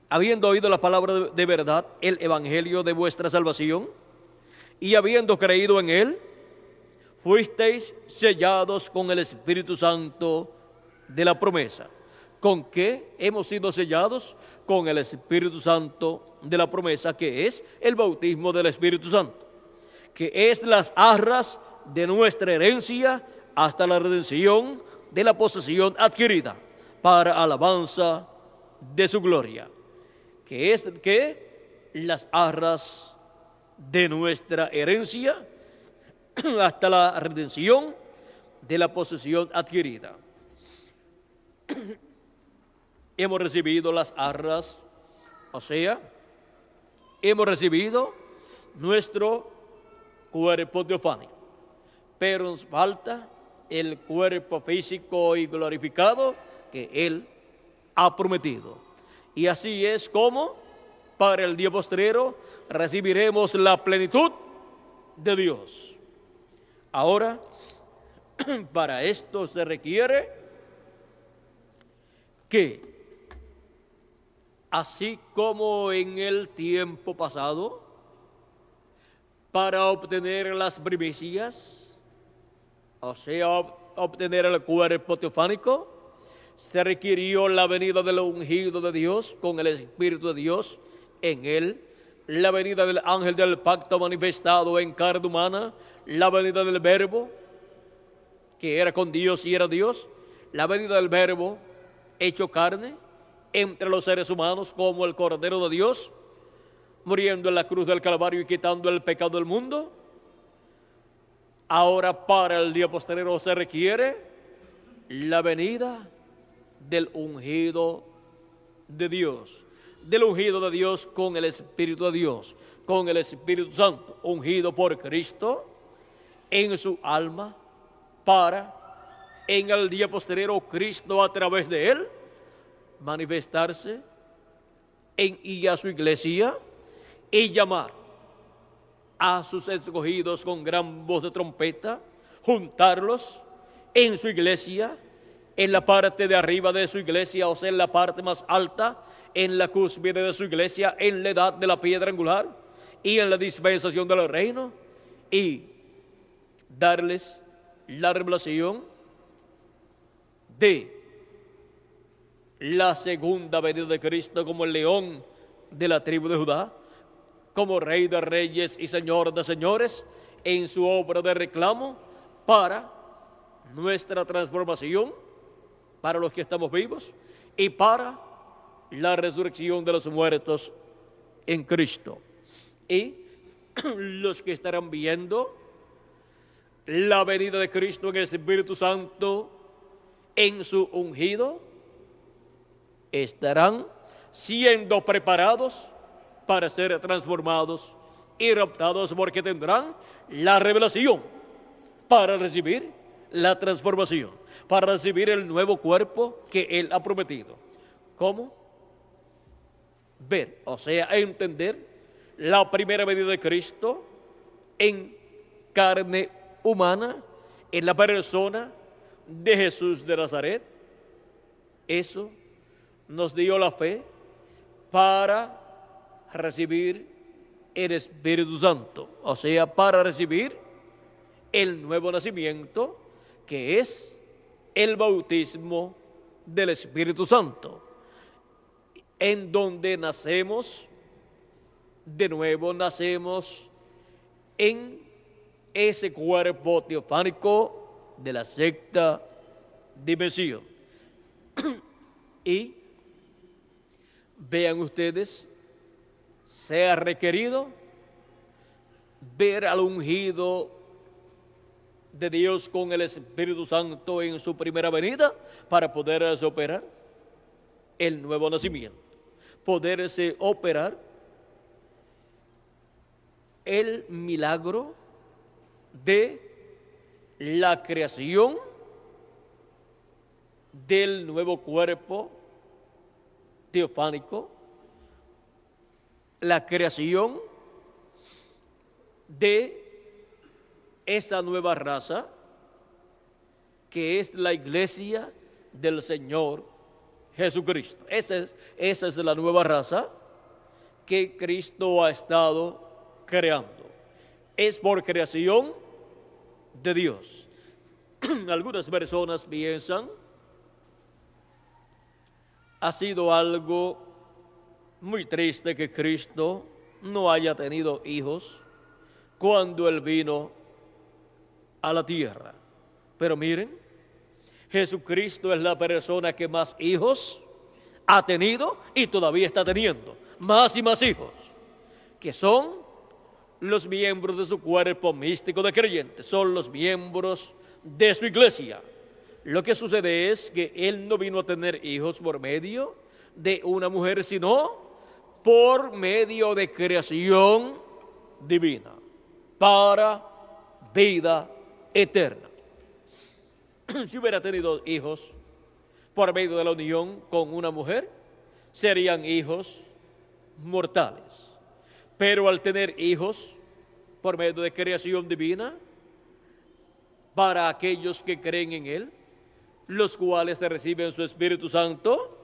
habiendo oído la palabra de verdad, el evangelio de vuestra salvación, y habiendo creído en él, fuisteis sellados con el Espíritu Santo de la promesa. ¿Con qué hemos sido sellados? Con el Espíritu Santo de la promesa, que es el bautismo del Espíritu Santo, que es las arras de nuestra herencia hasta la redención de la posesión adquirida para alabanza de su gloria, que es que las arras de nuestra herencia hasta la redención de la posesión adquirida. Hemos recibido las arras, o sea, hemos recibido nuestro cuerpo teofánico, pero nos falta el cuerpo físico y glorificado que Él ha prometido. Y así es como para el día postrero recibiremos la plenitud de Dios. Ahora, para esto se requiere que, así como en el tiempo pasado, para obtener las primicias, o sea, obtener el cuerpo teofánico, se requirió la venida del ungido de Dios con el Espíritu de Dios en él, la venida del ángel del pacto manifestado en carne humana, la venida del Verbo, que era con Dios y era Dios, la venida del Verbo hecho carne entre los seres humanos como el Cordero de Dios, muriendo en la cruz del Calvario y quitando el pecado del mundo. Ahora para el día postrero se requiere la venida del ungido de Dios, del ungido de Dios con el Espíritu de Dios, con el Espíritu Santo, ungido por Cristo en su alma, para en el día posterior Cristo a través de él manifestarse y a su iglesia y llamar a sus escogidos con gran voz de trompeta, juntarlos en su iglesia, en la parte de arriba de su iglesia, o sea, en la parte más alta, en la cúspide de su iglesia, en la edad de la piedra angular y en la dispensación del reino, y darles la revelación de la segunda venida de Cristo como el león de la tribu de Judá, como Rey de reyes y Señor de señores, en su obra de reclamo para nuestra transformación, para los que estamos vivos, y para la resurrección de los muertos en Cristo. Y los que estarán viendo la venida de Cristo en el Espíritu Santo, en su ungido, estarán siendo preparados para ser transformados y raptados, porque tendrán la revelación para recibir la transformación, para recibir el nuevo cuerpo que Él ha prometido. ¿Cómo? Ver, o sea, entender la primera venida de Cristo en carne humana, en la persona de Jesús de Nazaret. Eso nos dio la fe para recibir el Espíritu Santo, o sea, para recibir el nuevo nacimiento, que es el bautismo del Espíritu Santo, en donde nacemos de nuevo, nacemos en ese cuerpo teofánico de la sexta dimensión. Y vean ustedes, se ha requerido ver al ungido de Dios con el Espíritu Santo en su primera venida para poderse operar el nuevo nacimiento, poderse operar el milagro de la creación del nuevo cuerpo teofánico, la creación de esa nueva raza que es la iglesia del Señor Jesucristo. Esa es la nueva raza que Cristo ha estado creando. Es por creación de Dios. Algunas personas piensan, ha sido algo muy triste que Cristo no haya tenido hijos cuando Él vino a la tierra. Pero miren, Jesucristo es la persona que más hijos ha tenido y todavía está teniendo. Más y más hijos, que son los miembros de su cuerpo místico de creyentes, son los miembros de su iglesia. Lo que sucede es que Él no vino a tener hijos por medio de una mujer, sino por medio de creación divina, para vida eterna. Si hubiera tenido hijos por medio de la unión con una mujer, serían hijos mortales. Pero al tener hijos por medio de creación divina, para aquellos que creen en Él, los cuales reciben su Espíritu Santo,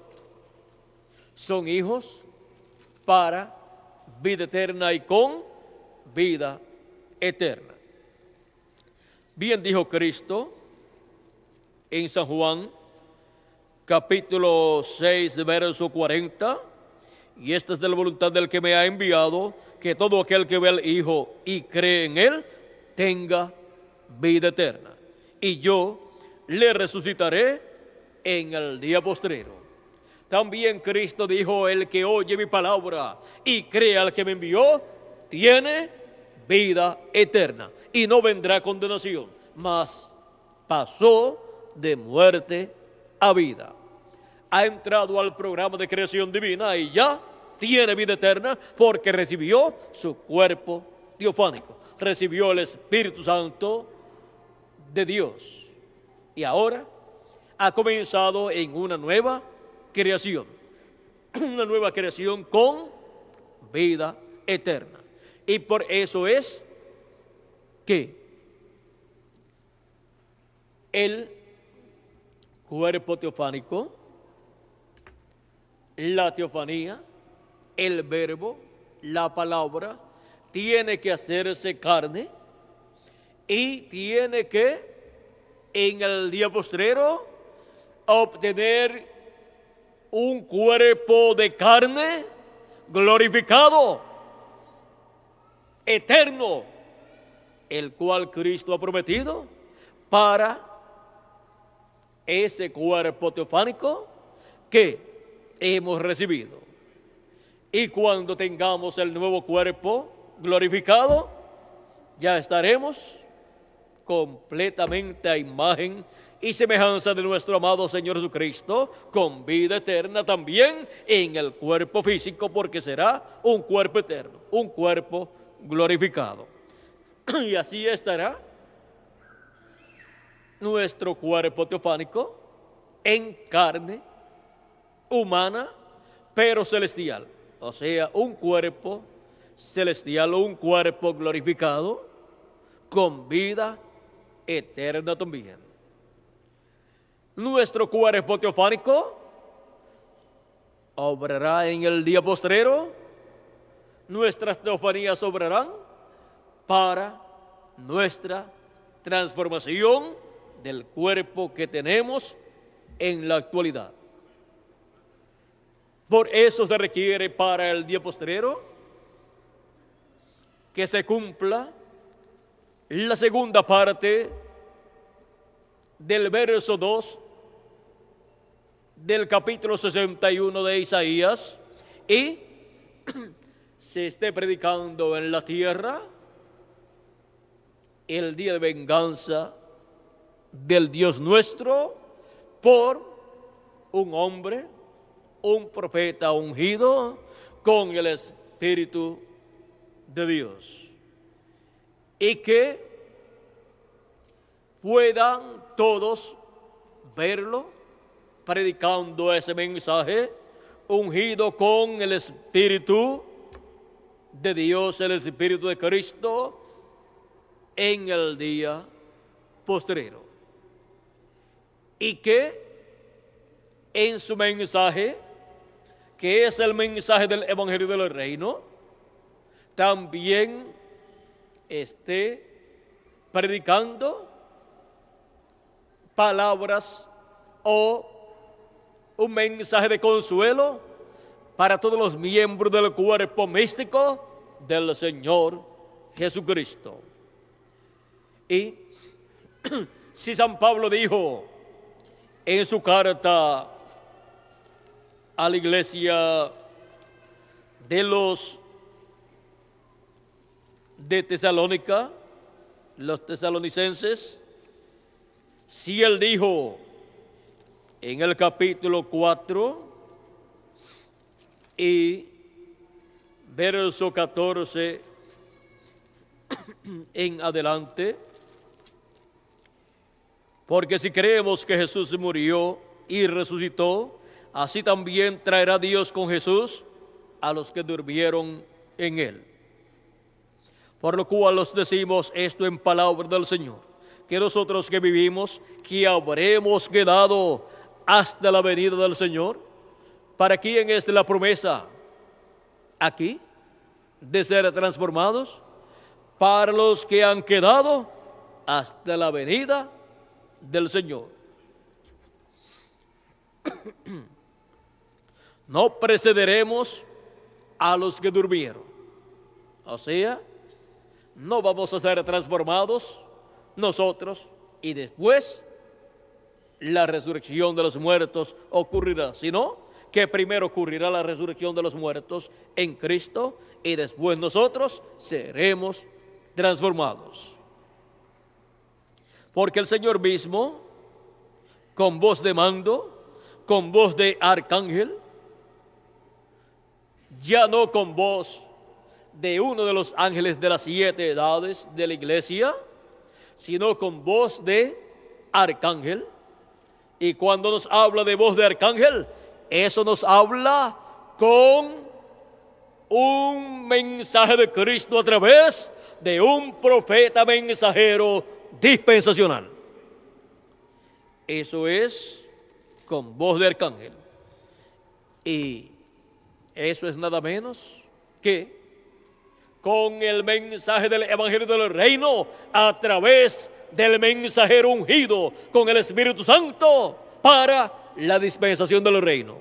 son hijos para vida eterna y con vida eterna. Bien dijo Cristo en San Juan, capítulo 6, verso 40, y esta es de la voluntad del que me ha enviado, que todo aquel que ve al Hijo y cree en Él, tenga vida eterna. Y yo le resucitaré en el día postrero. También Cristo dijo, el que oye mi palabra y cree al que me envió, tiene vida eterna y no vendrá condenación, mas pasó de muerte a vida. Ha entrado al programa de creación divina y ya tiene vida eterna porque recibió su cuerpo teofánico, recibió el Espíritu Santo de Dios. Y ahora ha comenzado en una nueva creación con vida eterna. Y por eso es que el cuerpo teofánico, la teofanía, el verbo, la palabra, tiene que hacerse carne y tiene que en el día postrero obtener un cuerpo de carne glorificado, eterno, el cual Cristo ha prometido para ese cuerpo teofánico que hemos recibido. Y cuando tengamos el nuevo cuerpo glorificado, ya estaremos completamente a imagen y semejanza de nuestro amado Señor Jesucristo, con vida eterna también en el cuerpo físico, porque será un cuerpo eterno, un cuerpo glorificado. Y así estará nuestro cuerpo teofánico en carne humana, pero celestial. O sea, un cuerpo celestial o un cuerpo glorificado con vida eterna también. Nuestro cuerpo teofánico obrará en el día postrero. Nuestras teofanías obrarán para nuestra transformación del cuerpo que tenemos en la actualidad. Por eso se requiere para el día postrero que se cumpla la segunda parte del verso 2 del capítulo 61 de Isaías y se esté predicando en la tierra el día de venganza del Dios nuestro por un hombre, un profeta ungido con el Espíritu de Dios, y que puedan todos verlo predicando ese mensaje ungido con el Espíritu de Dios, el Espíritu de Cristo, en el día postrero. Y que en su mensaje, que es el mensaje del Evangelio del Reino, también esté predicando palabras o un mensaje de consuelo para todos los miembros del cuerpo místico del Señor Jesucristo. Y si San Pablo dijo en su carta a la iglesia de Tesalónica, los tesalonicenses, si él dijo en el capítulo 4 y verso 14 en adelante, porque si creemos que Jesús murió y resucitó, así también traerá Dios con Jesús a los que durmieron en él. Por lo cual os decimos esto en palabra del Señor, que nosotros que vivimos, que habremos quedado hasta la venida del Señor. ¿Para quién es la promesa aquí de ser transformados? Para los que han quedado hasta la venida del Señor. No precederemos a los que durmieron. O sea, no vamos a ser transformados nosotros y después la resurrección de los muertos ocurrirá, sino que primero ocurrirá la resurrección de los muertos en Cristo y después nosotros seremos transformados. Porque el Señor mismo, con voz de mando, con voz de arcángel, ya no con voz de uno de los ángeles de las 7 edades de la iglesia, sino con voz de arcángel. Y cuando nos habla de voz de arcángel, eso nos habla con un mensaje de Cristo a través de un profeta mensajero dispensacional. Eso es con voz de arcángel. Y eso es nada menos que con el mensaje del Evangelio del Reino a través del mensajero ungido con el Espíritu Santo para la dispensación del reino,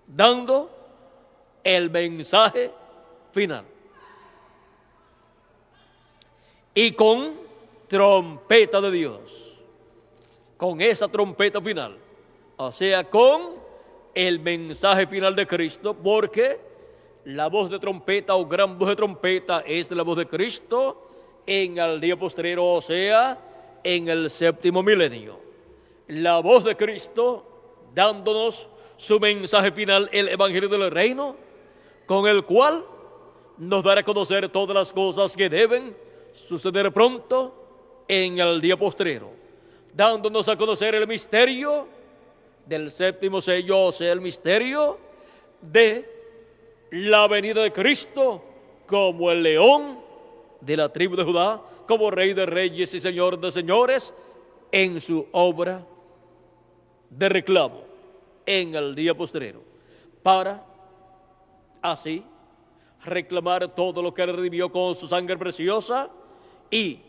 dando el mensaje final. Y con trompeta de Dios, con esa trompeta final, o sea, con el mensaje final de Cristo, porque la voz de trompeta o gran voz de trompeta es la voz de Cristo en el día postrero, o sea, en el 7º milenio. La voz de Cristo dándonos su mensaje final, el Evangelio del Reino, con el cual nos dará a conocer todas las cosas que deben suceder pronto en el día postrero, dándonos a conocer el misterio del 7º sello, o sea, el misterio de la venida de Cristo como el león de la tribu de Judá, como Rey de Reyes y Señor de Señores, en su obra de reclamo en el día postrero, para así reclamar todo lo que redimió con su sangre preciosa y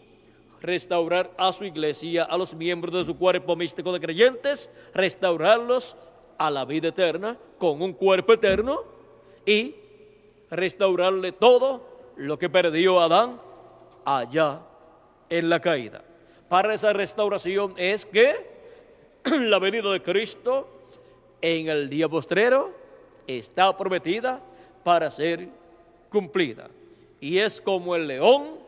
restaurar a su iglesia, a los miembros de su cuerpo místico de creyentes, restaurarlos a la vida eterna con un cuerpo eterno y restaurarle todo lo que perdió Adán allá en la caída. Para esa restauración es que la venida de Cristo en el día postrero está prometida para ser cumplida. Y es como el león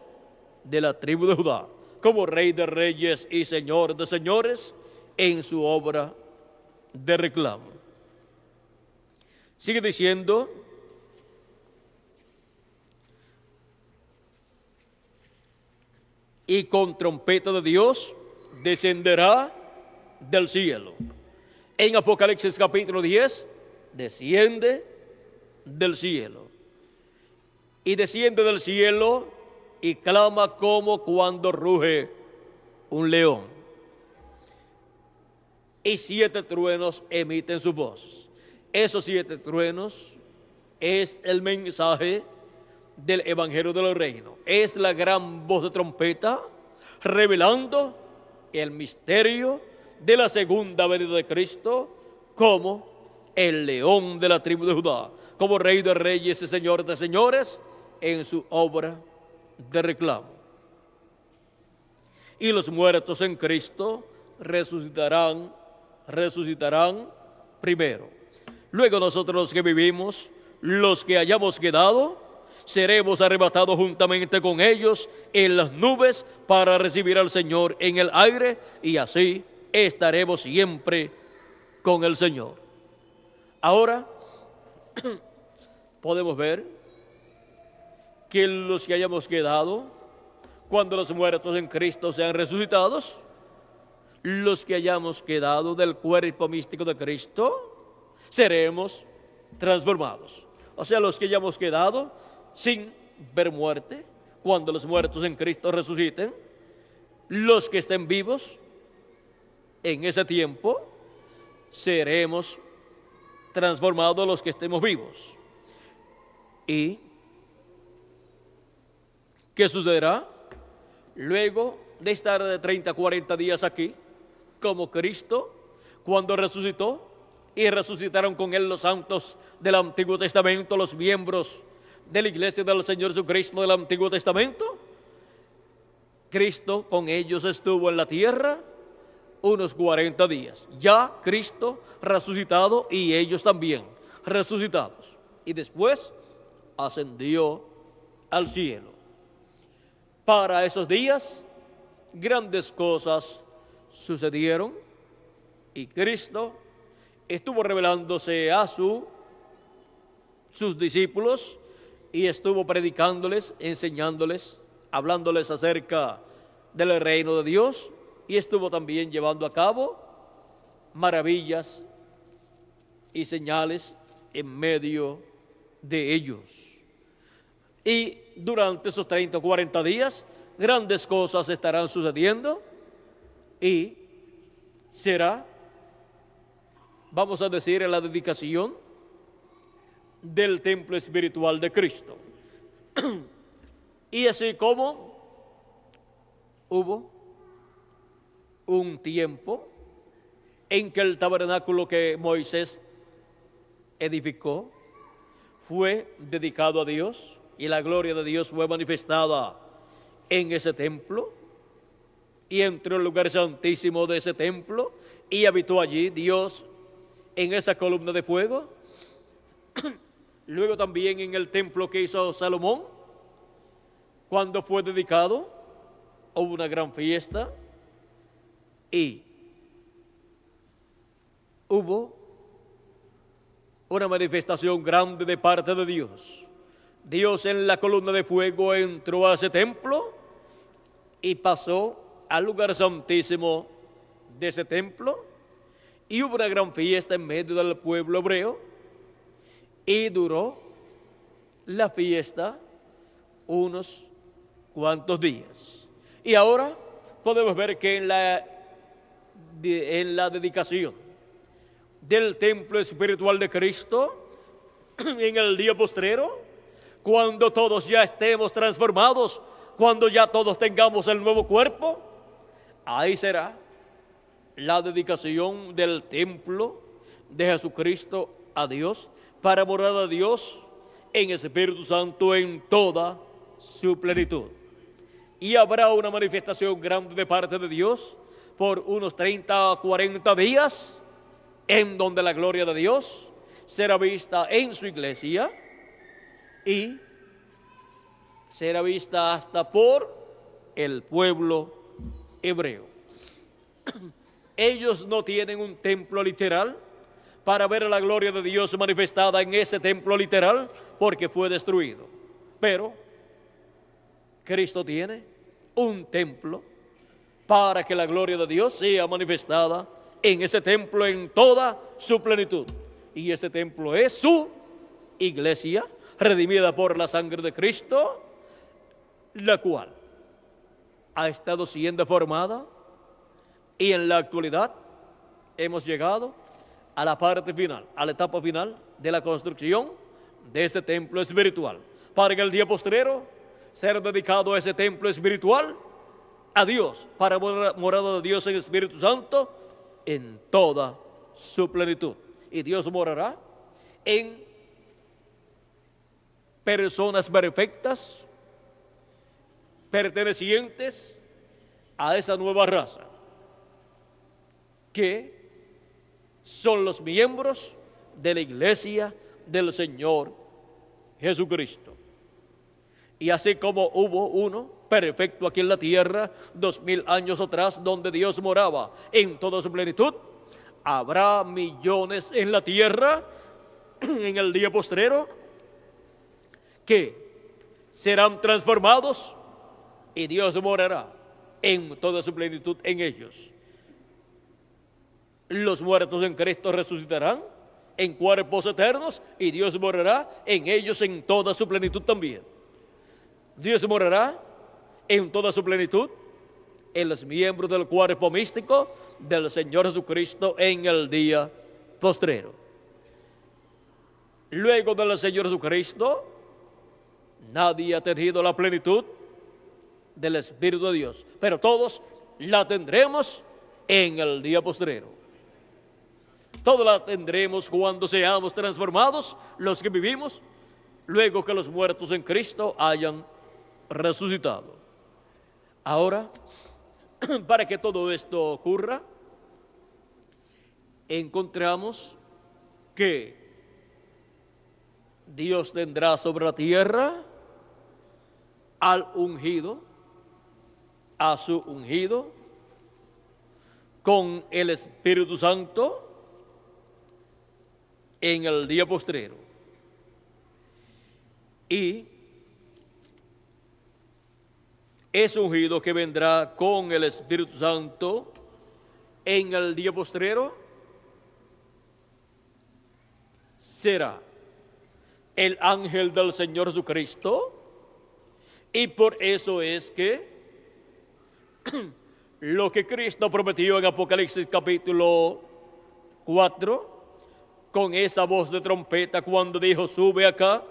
de la tribu de Judá, como Rey de reyes y Señor de señores en su obra de reclamo. Sigue diciendo: y con trompeta de Dios descenderá del cielo. En Apocalipsis capítulo 10, desciende del cielo. Y desciende del cielo y clama como cuando ruge un león. Y 7 truenos emiten su voz. Esos 7 truenos es el mensaje del Evangelio del Reino. Es la gran voz de trompeta revelando el misterio de la segunda venida de Cristo como el león de la tribu de Judá, como Rey de reyes y Señor de señores en su obra de reclamo. Y los muertos en Cristo resucitarán primero. Luego nosotros los que vivimos, los que hayamos quedado, seremos arrebatados juntamente con ellos en las nubes para recibir al Señor en el aire, y así estaremos siempre con el Señor. Ahora podemos ver que los que hayamos quedado, cuando los muertos en Cristo sean resucitados, los que hayamos quedado del cuerpo místico de Cristo, seremos transformados. O sea, los que hayamos quedado sin ver muerte, cuando los muertos en Cristo resuciten, los que estén vivos en ese tiempo, seremos transformados los que estemos vivos. ¿Y qué sucederá? Luego de estar de 30 a 40 días aquí, como Cristo, cuando resucitó, y resucitaron con él los santos del Antiguo Testamento, los miembros de la iglesia del Señor Jesucristo del Antiguo Testamento, Cristo con ellos estuvo en la tierra unos 40 días. Ya Cristo resucitado y ellos también resucitados. Y después ascendió al cielo. Para esos días, grandes cosas sucedieron y Cristo estuvo revelándose a sus discípulos y estuvo predicándoles, enseñándoles, hablándoles acerca del reino de Dios, y estuvo también llevando a cabo maravillas y señales en medio de ellos. Y durante esos 30 o 40 días, grandes cosas estarán sucediendo y será, vamos a decir, la dedicación del templo espiritual de Cristo. Y así como hubo un tiempo en que el tabernáculo que Moisés edificó fue dedicado a Dios y la gloria de Dios fue manifestada en ese templo, y entró en el lugar santísimo de ese templo y habitó allí Dios en esa columna de fuego. Luego también en el templo que hizo Salomón, cuando fue dedicado, hubo una gran fiesta y hubo una manifestación grande de parte de Dios. Dios en la columna de fuego entró a ese templo y pasó al lugar santísimo de ese templo, y hubo una gran fiesta en medio del pueblo hebreo, y duró la fiesta unos cuantos días. Y ahora podemos ver que en la dedicación del templo espiritual de Cristo, en el día postrero, cuando todos ya estemos transformados cuando ya todos tengamos el nuevo cuerpo, ahí será la dedicación del templo de Jesucristo a Dios, para morar a Dios en Espíritu Santo en toda su plenitud. Y habrá una manifestación grande de parte de Dios por unos 30 a 40 días, en donde la gloria de Dios será vista en su iglesia y será vista hasta por el pueblo hebreo. Ellos no tienen un templo literal para ver la gloria de Dios manifestada en ese templo literal, porque fue destruido. Pero Cristo tiene un templo para que la gloria de Dios sea manifestada en ese templo en toda su plenitud. Y ese templo es su iglesia, redimida por la sangre de Cristo, la cual ha estado siendo formada, y en la actualidad hemos llegado a la parte final, a la etapa final de la construcción de ese templo espiritual, para en el día postrero ser dedicado a ese templo espiritual a Dios, para morada de Dios en Espíritu Santo en toda su plenitud. Y Dios morará en personas perfectas, pertenecientes a esa nueva raza, que son los miembros de la iglesia del Señor Jesucristo. Y así como hubo uno perfecto aquí en la tierra 2000 años atrás, donde Dios moraba en toda su plenitud, habrá millones en la tierra en el día postrero que serán transformados y Dios morará en toda su plenitud en ellos. Los muertos en Cristo resucitarán en cuerpos eternos y Dios morará en ellos en toda su plenitud también. Dios morará en toda su plenitud en los miembros del cuerpo místico del Señor Jesucristo en el día postrero. Luego del Señor Jesucristo, nadie ha tenido la plenitud del Espíritu de Dios, pero todos la tendremos en el día postrero. Todos la tendremos cuando seamos transformados, los que vivimos, luego que los muertos en Cristo hayan resucitado. Ahora, para que todo esto ocurra, encontramos que Dios tendrá sobre la tierra al ungido, a su ungido, con el Espíritu Santo en el día postrero. Y ese ungido que vendrá con el Espíritu Santo en el día postrero será el ángel del Señor Jesucristo, y por eso es que lo que Cristo prometió en Apocalipsis capítulo 4, con esa voz de trompeta, cuando dijo: sube acá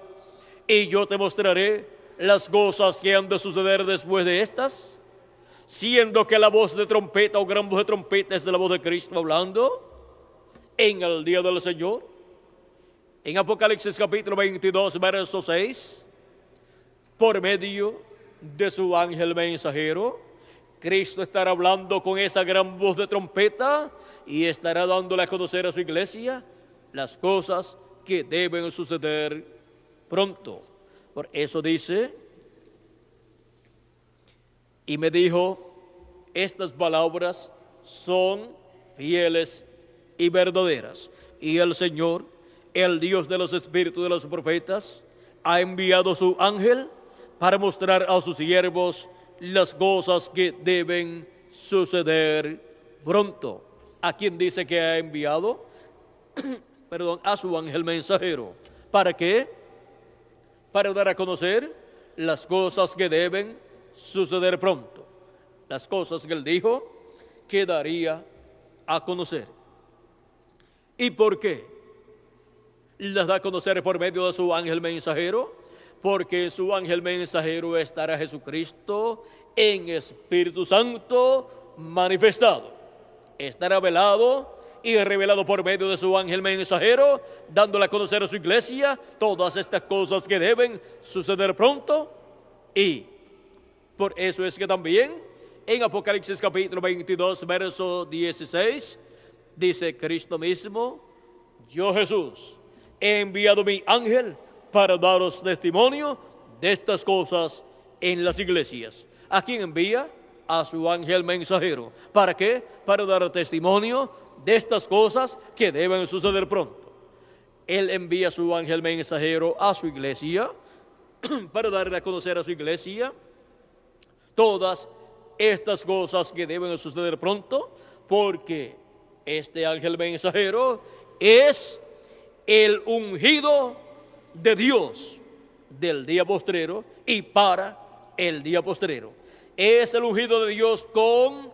y yo te mostraré las cosas que han de suceder después de estas, siendo que la voz de trompeta o gran voz de trompeta es la voz de Cristo hablando en el día del Señor. En Apocalipsis capítulo 22, verso 6, por medio de su ángel mensajero, Cristo estará hablando con esa gran voz de trompeta y estará dándole a conocer a su iglesia las cosas que deben suceder pronto. Por eso dice: y me dijo, estas palabras son fieles y verdaderas, y el Señor, el Dios de los espíritus de los profetas, ha enviado su ángel para mostrar a sus siervos las cosas que deben suceder pronto. ¿A quién dice que ha enviado? A su ángel mensajero. ¿Para qué? Para dar a conocer las cosas que deben suceder pronto. Las cosas que él dijo que daría a conocer. ¿Y por qué las da a conocer por medio de su ángel mensajero? porque en su ángel mensajero estará Jesucristo en Espíritu Santo manifestado. Estará velado y revelado por medio de su ángel mensajero, dándole a conocer a su iglesia todas estas cosas que deben suceder pronto. Y por eso es que también en Apocalipsis capítulo 22, verso 16, dice Cristo mismo: yo, Jesús, he enviado mi ángel para daros testimonio de estas cosas en las iglesias. ¿A quién envía? A su ángel mensajero. ¿Para qué? Para dar testimonio de estas cosas que deben suceder pronto. Él envía a su ángel mensajero a su iglesia para darle a conocer a su iglesia todas estas cosas que deben suceder pronto, porque este ángel mensajero es el ungido de Dios del día postrero y para el día postrero. Es el ungido de Dios con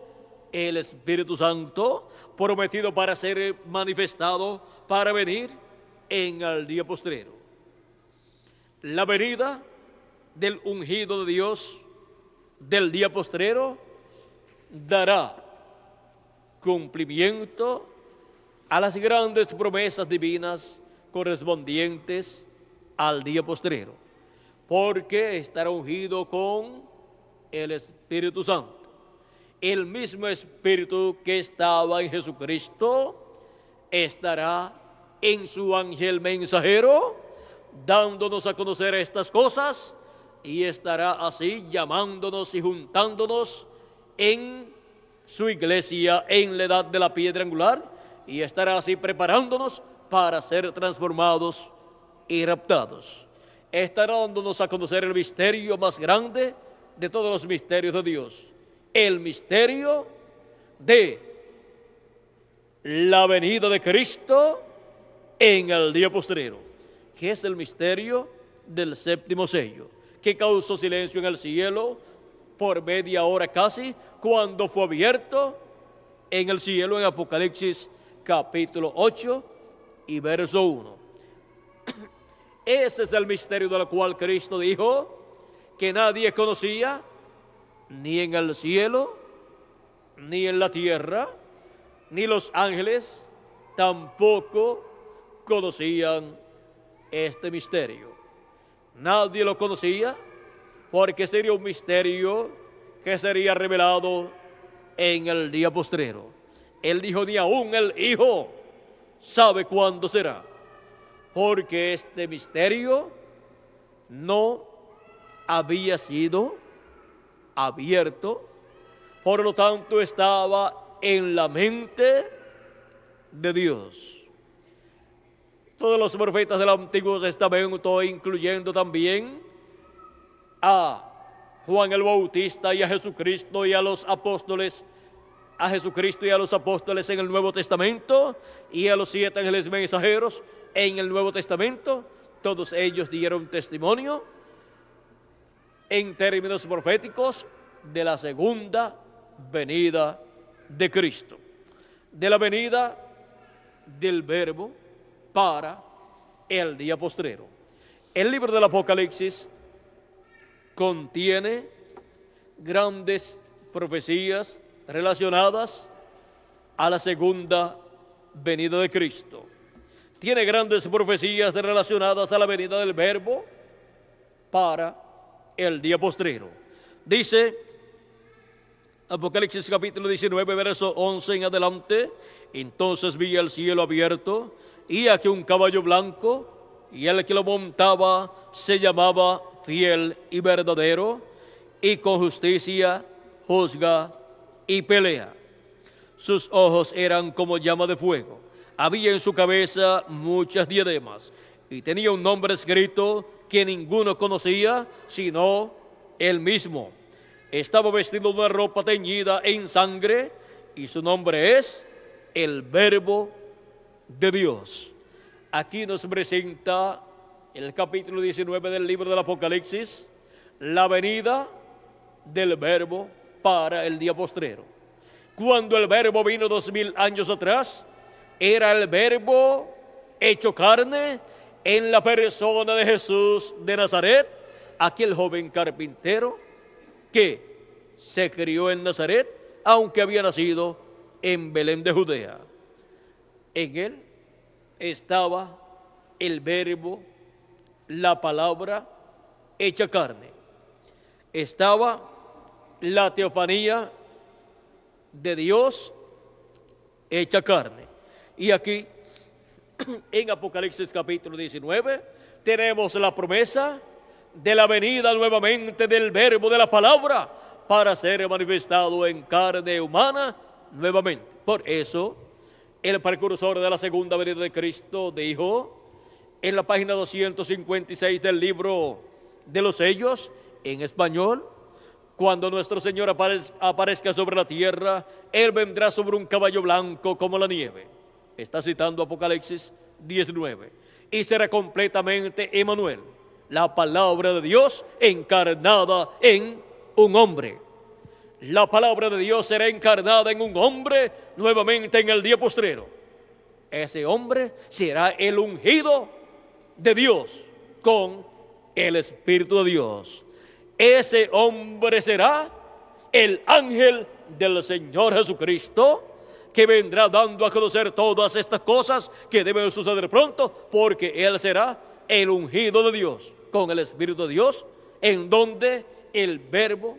el Espíritu Santo, prometido para ser manifestado, para venir en el día postrero. La venida del ungido de Dios del día postrero dará cumplimiento a las grandes promesas divinas correspondientes al día postrero, porque estará ungido con el Espíritu Santo. El mismo Espíritu que estaba en Jesucristo estará en su ángel mensajero, dándonos a conocer estas cosas, y estará así llamándonos y juntándonos en su iglesia en la edad de la piedra angular, y estará así preparándonos para ser transformados y raptados. Estará dándonos a conocer el misterio más grande de todos los misterios de Dios, el misterio de la venida de Cristo en el día postrero, que es el misterio del séptimo sello, que causó silencio en el cielo por media hora casi, cuando fue abierto en el cielo en Apocalipsis capítulo 8 y verso 1. Ese es el misterio del cual Cristo dijo que nadie conocía, ni en el cielo, ni en la tierra, ni los ángeles tampoco conocían este misterio. Nadie lo conocía, porque sería un misterio que sería revelado en el día postrero. Él dijo: ni aún el Hijo sabe cuándo será, porque este misterio no había sido abierto, por lo tanto estaba en la mente de Dios. Todos los profetas del Antiguo Testamento, incluyendo también a Juan el Bautista y a Jesucristo y a los apóstoles, a Jesucristo y a los apóstoles en el Nuevo Testamento, y a los 7 ángeles mensajeros en el Nuevo Testamento, todos ellos dieron testimonio en términos proféticos de la segunda venida de Cristo, de la venida del Verbo para el día postrero. El libro del Apocalipsis contiene grandes profecías relacionadas a la segunda venida de Cristo. Tiene grandes profecías relacionadas a la venida del Verbo para el día postrero. Dice Apocalipsis capítulo 19, verso 11 en adelante: entonces vi el cielo abierto, y aquí un caballo blanco, y el que lo montaba se llamaba Fiel y Verdadero, y con justicia juzga y pelea. Sus ojos eran como llama de fuego, había en su cabeza muchas diademas, y tenía un nombre escrito que ninguno conocía sino él mismo. Estaba vestido de una ropa teñida en sangre, y su nombre es el Verbo de Dios. Aquí nos presenta el capítulo 19 del libro del Apocalipsis la venida del Verbo para el día postrero. Cuando el Verbo vino 2000 años atrás, era el Verbo hecho carne en la persona de Jesús de Nazaret, aquel joven carpintero que se crió en Nazaret, aunque había nacido en Belén de Judea. En él estaba el Verbo, la palabra hecha carne. Estaba la teofanía de Dios hecha carne. Y aquí, en Apocalipsis capítulo 19, tenemos la promesa de la venida nuevamente del Verbo, de la palabra, para ser manifestado en carne humana nuevamente. Por eso, el precursor de la segunda venida de Cristo dijo en la página 256 del libro de los sellos, en español: cuando nuestro Señor aparezca sobre la tierra, Él vendrá sobre un caballo blanco como la nieve. Está citando Apocalipsis 19. Y será completamente Emmanuel, la palabra de Dios encarnada en un hombre. La palabra de Dios será encarnada en un hombre nuevamente en el día postrero. Ese hombre será el ungido de Dios con el Espíritu de Dios. Ese hombre será el ángel del Señor Jesucristo, que vendrá dando a conocer todas estas cosas que deben suceder pronto, porque Él será el ungido de Dios con el Espíritu de Dios, en donde el Verbo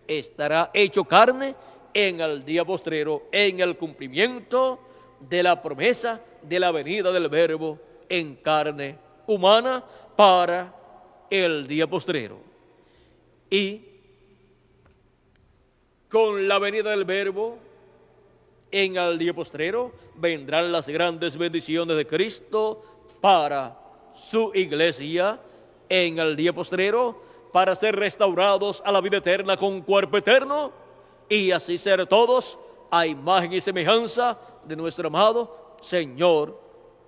estará hecho carne en el día postrero, en el cumplimiento de la promesa de la venida del Verbo en carne humana para el día postrero. Y con la venida del Verbo en el día postrero vendrán las grandes bendiciones de Cristo para su iglesia en el día postrero, para ser restaurados a la vida eterna con cuerpo eterno, y así ser todos a imagen y semejanza de nuestro amado Señor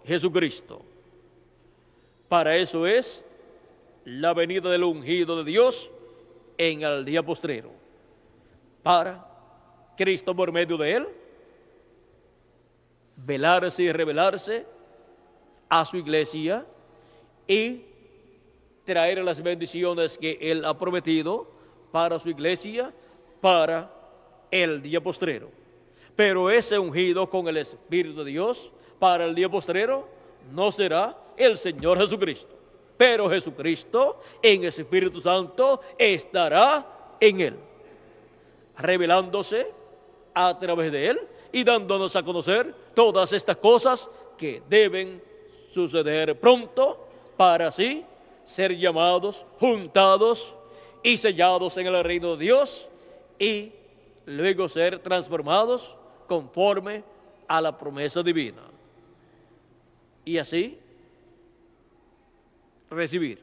Jesucristo. Para eso es la venida del ungido de Dios en el día postrero, para Cristo, por medio de Él, velarse y revelarse a su iglesia y traer las bendiciones que Él ha prometido para su iglesia, para el día postrero. Pero ese ungido con el Espíritu de Dios para el día postrero no será el Señor Jesucristo, pero Jesucristo en ese Espíritu Santo estará en Él, revelándose a través de Él y dándonos a conocer todas estas cosas que deben suceder pronto, para así ser llamados, juntados y sellados en el reino de Dios, y luego ser transformados conforme a la promesa divina, y así recibir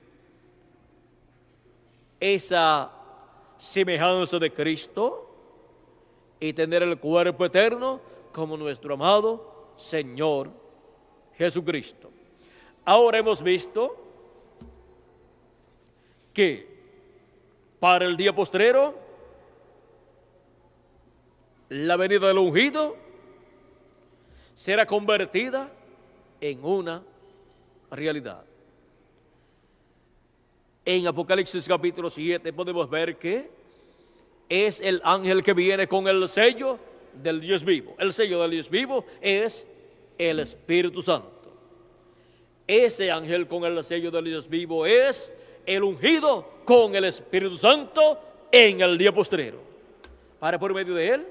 esa semejanza de Cristo y tener el cuerpo eterno como nuestro amado Señor Jesucristo. Ahora hemos visto que para el día postrero la venida del ungido será convertida en una realidad. En Apocalipsis capítulo 7 podemos ver que es el ángel que viene con el sello del Dios vivo. El sello del Dios vivo es el Espíritu Santo. Ese ángel con el sello del Dios vivo es el ungido con el Espíritu Santo en el día postrero, para por medio de él,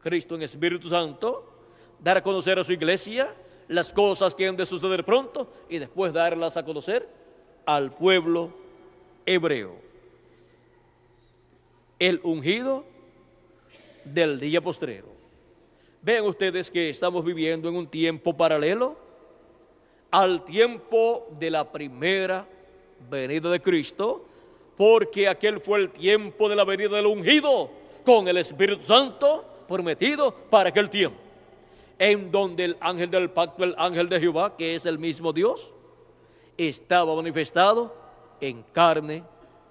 Cristo en Espíritu Santo, dar a conocer a su iglesia las cosas que han de suceder pronto y después darlas a conocer al pueblo hebreo. El ungido del día postrero. Vean ustedes que estamos viviendo en un tiempo paralelo al tiempo de la primera venida de Cristo, porque aquel fue el tiempo de la venida del ungido con el Espíritu Santo prometido para aquel tiempo, en donde el ángel del pacto, el ángel de Jehová, que es el mismo Dios, estaba manifestado en carne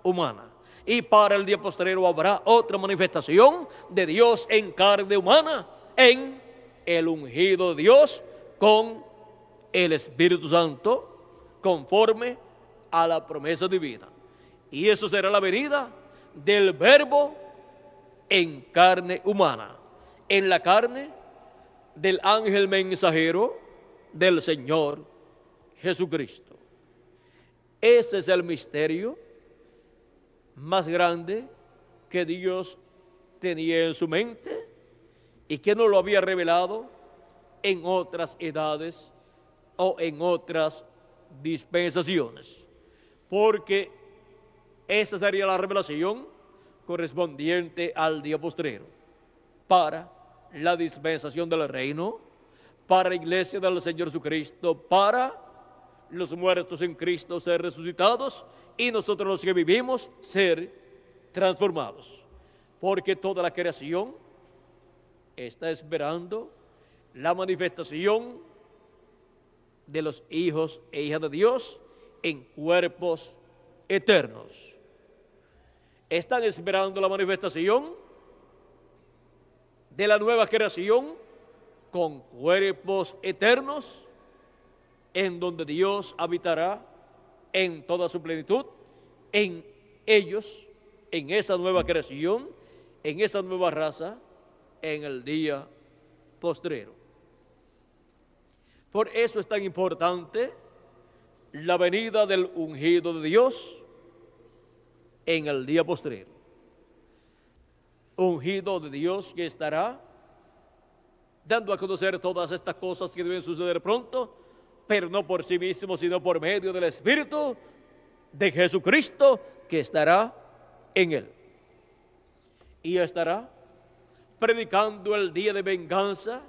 humana. Y para el día postrero habrá otra manifestación de Dios en carne humana, en el ungido de Dios con el Espíritu Santo, conforme a la promesa divina. Y eso será la venida del Verbo en carne humana, en la carne del ángel mensajero del Señor Jesucristo. Ese es el misterio más grande que Dios tenía en su mente y que no lo había revelado en otras edades o en otras dispensaciones, porque esa sería la revelación correspondiente al día postrero, para la dispensación del reino, para la iglesia del Señor Jesucristo, para los muertos en Cristo ser resucitados y nosotros los que vivimos ser transformados, porque toda la creación está esperando la manifestación de los hijos e hijas de Dios en cuerpos eternos. Están esperando la manifestación de la nueva creación con cuerpos eternos, en donde Dios habitará en toda su plenitud, en ellos, en esa nueva creación, en esa nueva raza, en el día postrero. Por eso es tan importante la venida del ungido de Dios en el día postrero. Ungido de Dios que estará dando a conocer todas estas cosas que deben suceder pronto, pero no por sí mismo, sino por medio del Espíritu de Jesucristo que estará en él. Y estará predicando el día de venganza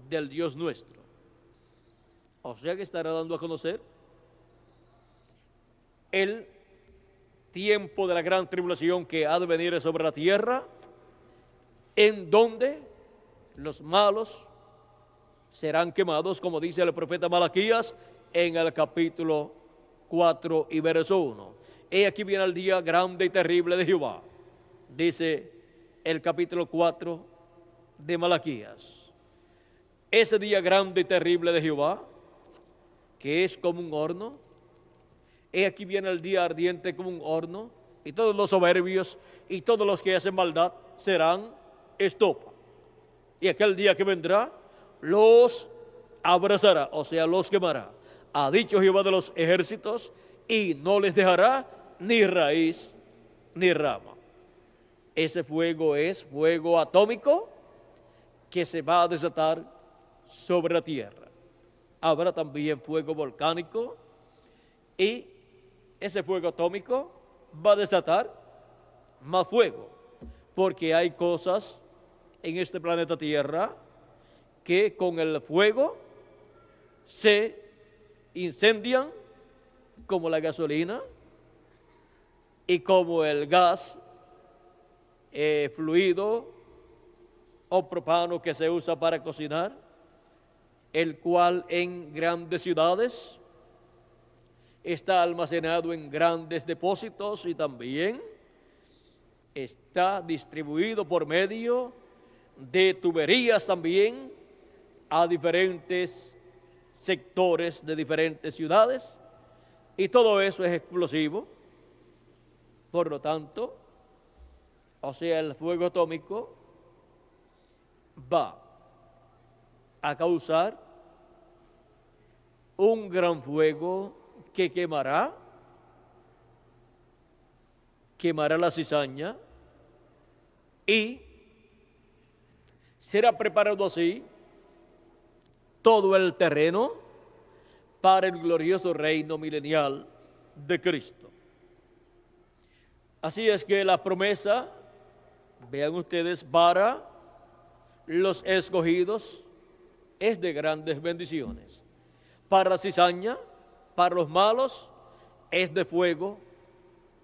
del Dios nuestro. O sea que estará dando a conocer el tiempo de la gran tribulación que ha de venir sobre la tierra, en donde los malos serán quemados, como dice el profeta Malaquías en el capítulo 4 y verso 1. He aquí viene el día grande y terrible de Jehová, dice el capítulo 4 de Malaquías. Ese día grande y terrible de Jehová, que es como un horno, he aquí viene el día ardiente como un horno, y todos los soberbios y todos los que hacen maldad serán estopa. Y aquel día que vendrá, los abrazará, o sea, los quemará. Ha dicho Jehová de los ejércitos, y no les dejará ni raíz ni rama. Ese fuego es fuego atómico que se va a desatar sobre la tierra. Habrá también fuego volcánico, y ese fuego atómico va a desatar más fuego, porque hay cosas en este planeta Tierra que con el fuego se incendian, como la gasolina y como el gas fluido o propano que se usa para cocinar, el cual en grandes ciudades está almacenado en grandes depósitos y también está distribuido por medio de tuberías también a diferentes sectores de diferentes ciudades, y todo eso es explosivo. Por lo tanto, o sea, el fuego atómico va a causar un gran fuego que quemará la cizaña, y será preparado así todo el terreno para el glorioso reino milenial de Cristo. Así es que la promesa, vean ustedes, para los escogidos es de grandes bendiciones. Para la cizaña, para los malos, es de fuego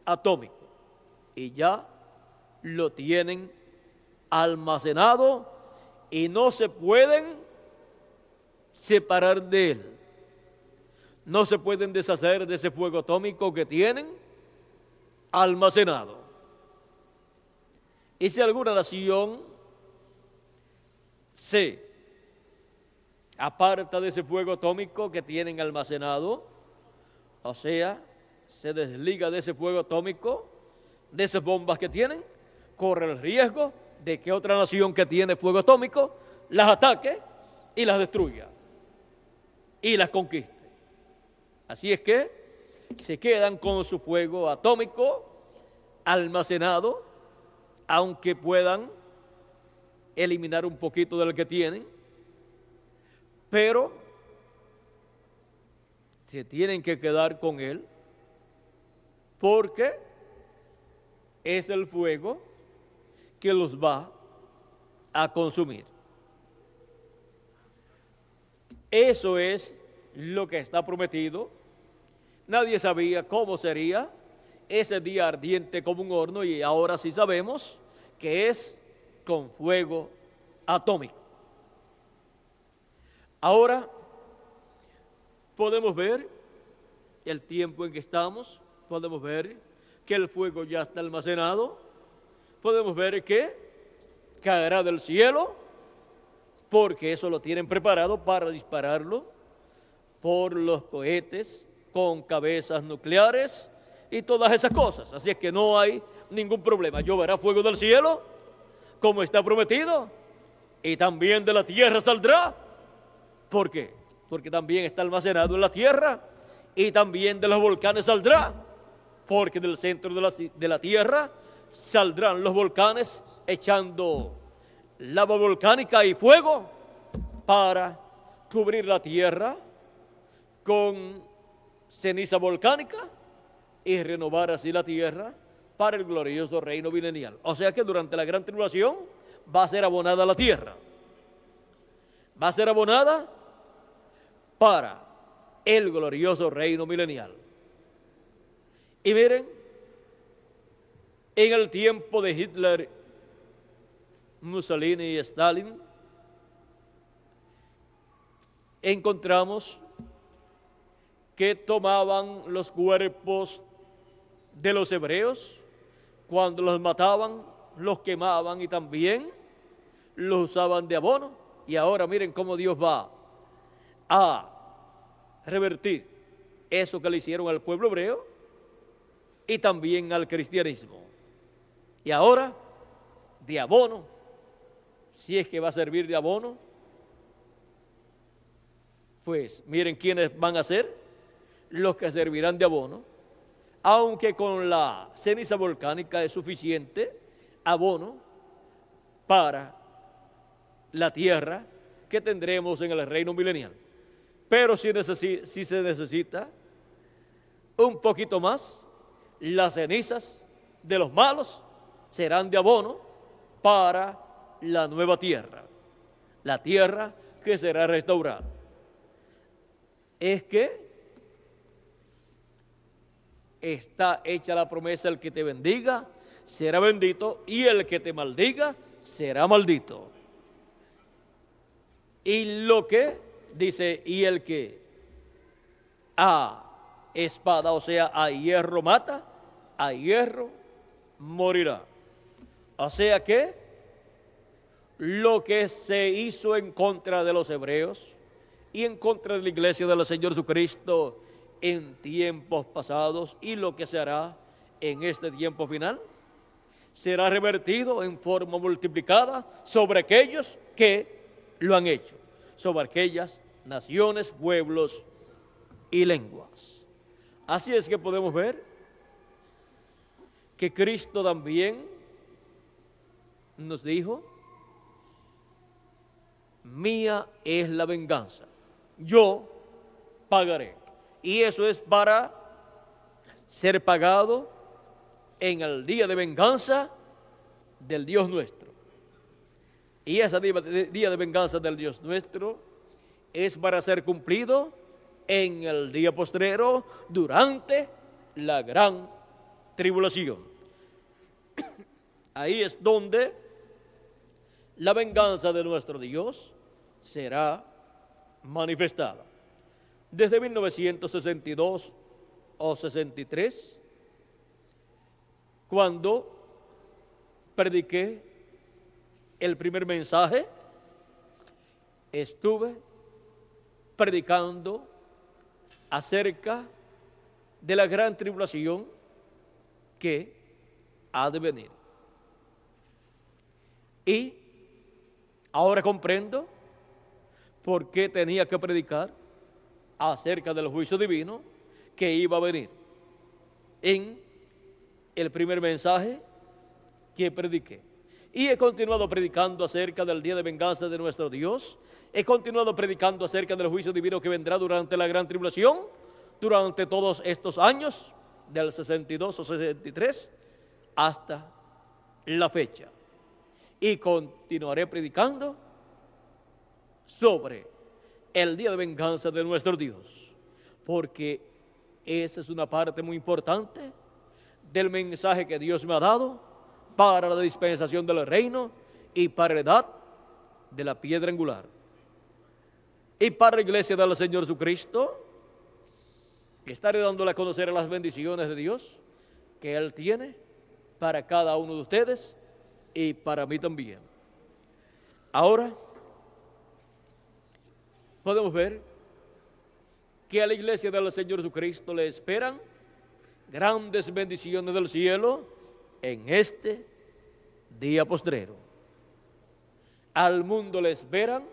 atómico. Y ya lo tienen almacenado y no se pueden separar de él. No se pueden deshacer de ese fuego atómico que tienen almacenado. Y si alguna nación se aparta de ese fuego atómico que tienen almacenado, o sea, se desliga de ese fuego atómico, de esas bombas que tienen, corre el riesgo de que otra nación que tiene fuego atómico las ataque y las destruya y las conquiste. Así es que se quedan con su fuego atómico almacenado, aunque puedan eliminar un poquito del que tienen, pero se tienen que quedar con él porque es el fuego que los va a consumir. Eso es lo que está prometido. Nadie sabía cómo sería ese día ardiente como un horno, y ahora sí sabemos que es con fuego atómico. Ahora podemos ver el tiempo en que estamos, podemos ver que el fuego ya está almacenado, podemos ver que caerá del cielo, porque eso lo tienen preparado para dispararlo por los cohetes con cabezas nucleares y todas esas cosas. Así es que no hay ningún problema. Lloverá fuego del cielo, como está prometido, y también de la tierra saldrá. ¿Por qué? Porque también está almacenado en la tierra, y también de los volcanes saldrá, porque del centro de la tierra saldrán los volcanes echando lava volcánica y fuego para cubrir la tierra con ceniza volcánica y renovar así la tierra para el glorioso reino milenial. O sea que durante la gran tribulación va a ser abonada la tierra, va a ser abonada para el glorioso reino milenial. Y miren, en el tiempo de Hitler, Mussolini y Stalin, encontramos que tomaban los cuerpos de los hebreos, cuando los mataban, los quemaban y también los usaban de abono. Y ahora miren cómo Dios va a revertir eso que le hicieron al pueblo hebreo y también al cristianismo. Y ahora, de abono, si es que va a servir de abono, pues miren quiénes van a ser los que servirán de abono, aunque con la ceniza volcánica es suficiente abono para la tierra que tendremos en el reino milenial. Pero si se necesita un poquito más, las cenizas de los malos serán de abono para la nueva tierra, la tierra que será restaurada. Es que está hecha la promesa: el que te bendiga será bendito, y el que te maldiga será maldito. Y lo que dice, y el que a espada, o sea, a hierro mata, a hierro morirá. O sea que lo que se hizo en contra de los hebreos y en contra de la iglesia del Señor Jesucristo en tiempos pasados, y lo que se hará en este tiempo final, será revertido en forma multiplicada sobre aquellos que lo han hecho, sobre aquellas naciones, pueblos y lenguas. Así es que podemos ver que Cristo también nos dijo: mía es la venganza, yo pagaré. Y eso es para ser pagado en el día de venganza del Dios nuestro. Y ese día de venganza del Dios nuestro es para ser cumplido en el día postrero, durante la gran tribulación. Ahí es donde la venganza de nuestro Dios será manifestada. Desde 1962 o 63, cuando prediqué el primer mensaje, estuve predicando acerca de la gran tribulación que ha de venir. Y ahora comprendo por qué tenía que predicar acerca del juicio divino que iba a venir. En el primer mensaje que prediqué. Y he continuado predicando acerca del día de venganza de nuestro Dios. He continuado predicando acerca del juicio divino que vendrá durante la gran tribulación, durante todos estos años, del 62 o 63, hasta la fecha. Y continuaré predicando sobre el día de venganza de nuestro Dios, porque esa es una parte muy importante del mensaje que Dios me ha dado para la dispensación del reino y para la edad de la piedra angular. Y para la iglesia del Señor Jesucristo, estaré dándole a conocer las bendiciones de Dios que Él tiene para cada uno de ustedes y para mí también. Ahora podemos ver que a la iglesia del Señor Jesucristo le esperan grandes bendiciones del cielo en este día postrero. Al mundo le esperan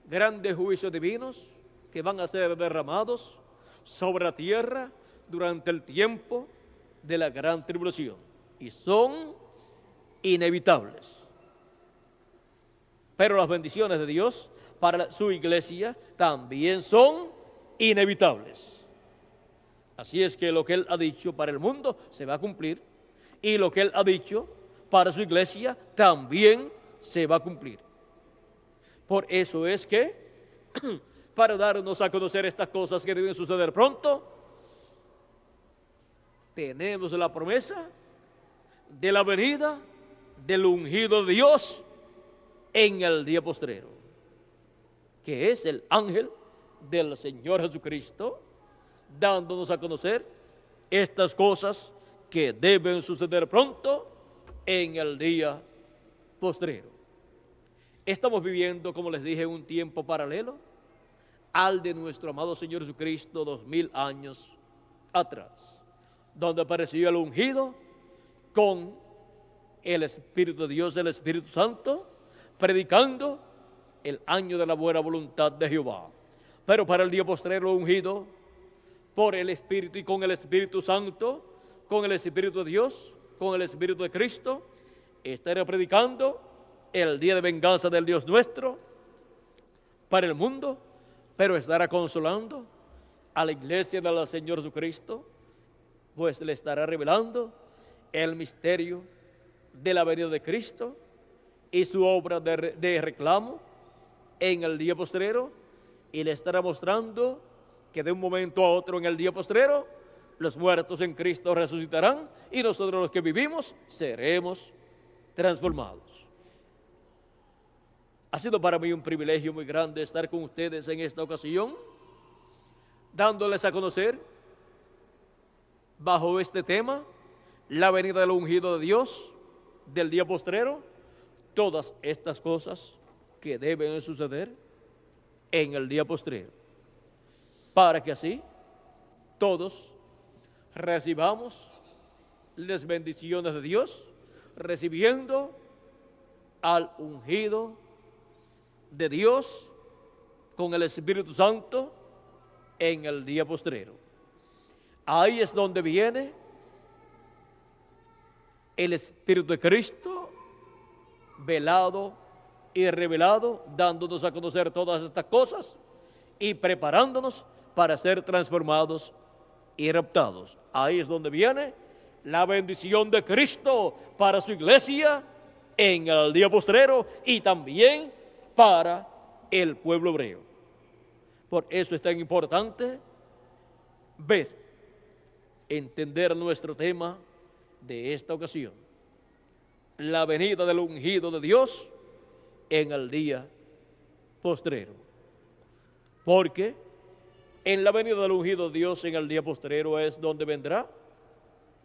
grandes juicios divinos que van a ser derramados sobre la tierra durante el tiempo de la gran tribulación, y son inevitables. Pero las bendiciones de Dios para su iglesia también son inevitables. Así es que lo que Él ha dicho para el mundo se va a cumplir, y lo que Él ha dicho para su iglesia también se va a cumplir. Por eso es que, para darnos a conocer estas cosas que deben suceder pronto, tenemos la promesa de la venida del ungido de Dios en el día postrero, que es el ángel del Señor Jesucristo, dándonos a conocer estas cosas que deben suceder pronto en el día postrero. Estamos viviendo, como les dije, un tiempo paralelo al de nuestro amado Señor Jesucristo 2000 años atrás, donde apareció el ungido con el Espíritu de Dios, el Espíritu Santo, predicando el año de la buena voluntad de Jehová. Pero para el día postrero ungido por el Espíritu y con el Espíritu Santo, con el Espíritu de Dios, con el Espíritu de Cristo, estaré predicando el día de venganza del Dios nuestro para el mundo, pero estará consolando a la iglesia del Señor Jesucristo, pues le estará revelando el misterio de la venida de Cristo y su obra de reclamo en el día postrero, y le estará mostrando que de un momento a otro en el día postrero los muertos en Cristo resucitarán y nosotros los que vivimos seremos transformados. Ha sido para mí un privilegio muy grande estar con ustedes en esta ocasión, dándoles a conocer bajo este tema la venida del ungido de Dios del día postrero, todas estas cosas que deben suceder en el día postrero, para que así todos recibamos las bendiciones de Dios, recibiendo al ungido de Dios con el Espíritu Santo en el día postrero. Ahí es donde viene el Espíritu de Cristo velado y revelado, dándonos a conocer todas estas cosas y preparándonos para ser transformados y raptados. Ahí es donde viene la bendición de Cristo para su iglesia en el día postrero y también para el pueblo hebreo. Por eso es tan importante ver, entender nuestro tema de esta ocasión: la venida del ungido de Dios en el día postrero. Porque en la venida del ungido de Dios en el día postrero es donde vendrá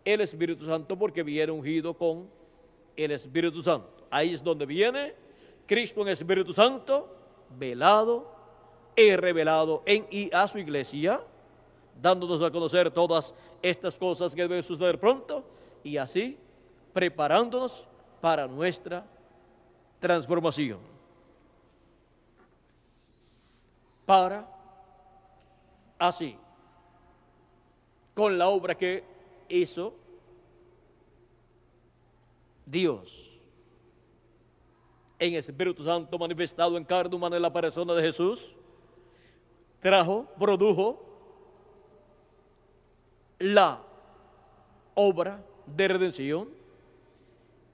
el Espíritu Santo, porque viene ungido con el Espíritu Santo. Ahí es donde viene Cristo en el Espíritu Santo, velado y revelado en y a su iglesia, dándonos a conocer todas estas cosas que deben suceder pronto y así preparándonos para nuestra transformación. Para así, con la obra que hizo Dios en el Espíritu Santo manifestado en carne humana en la persona de Jesús, produjo la obra de redención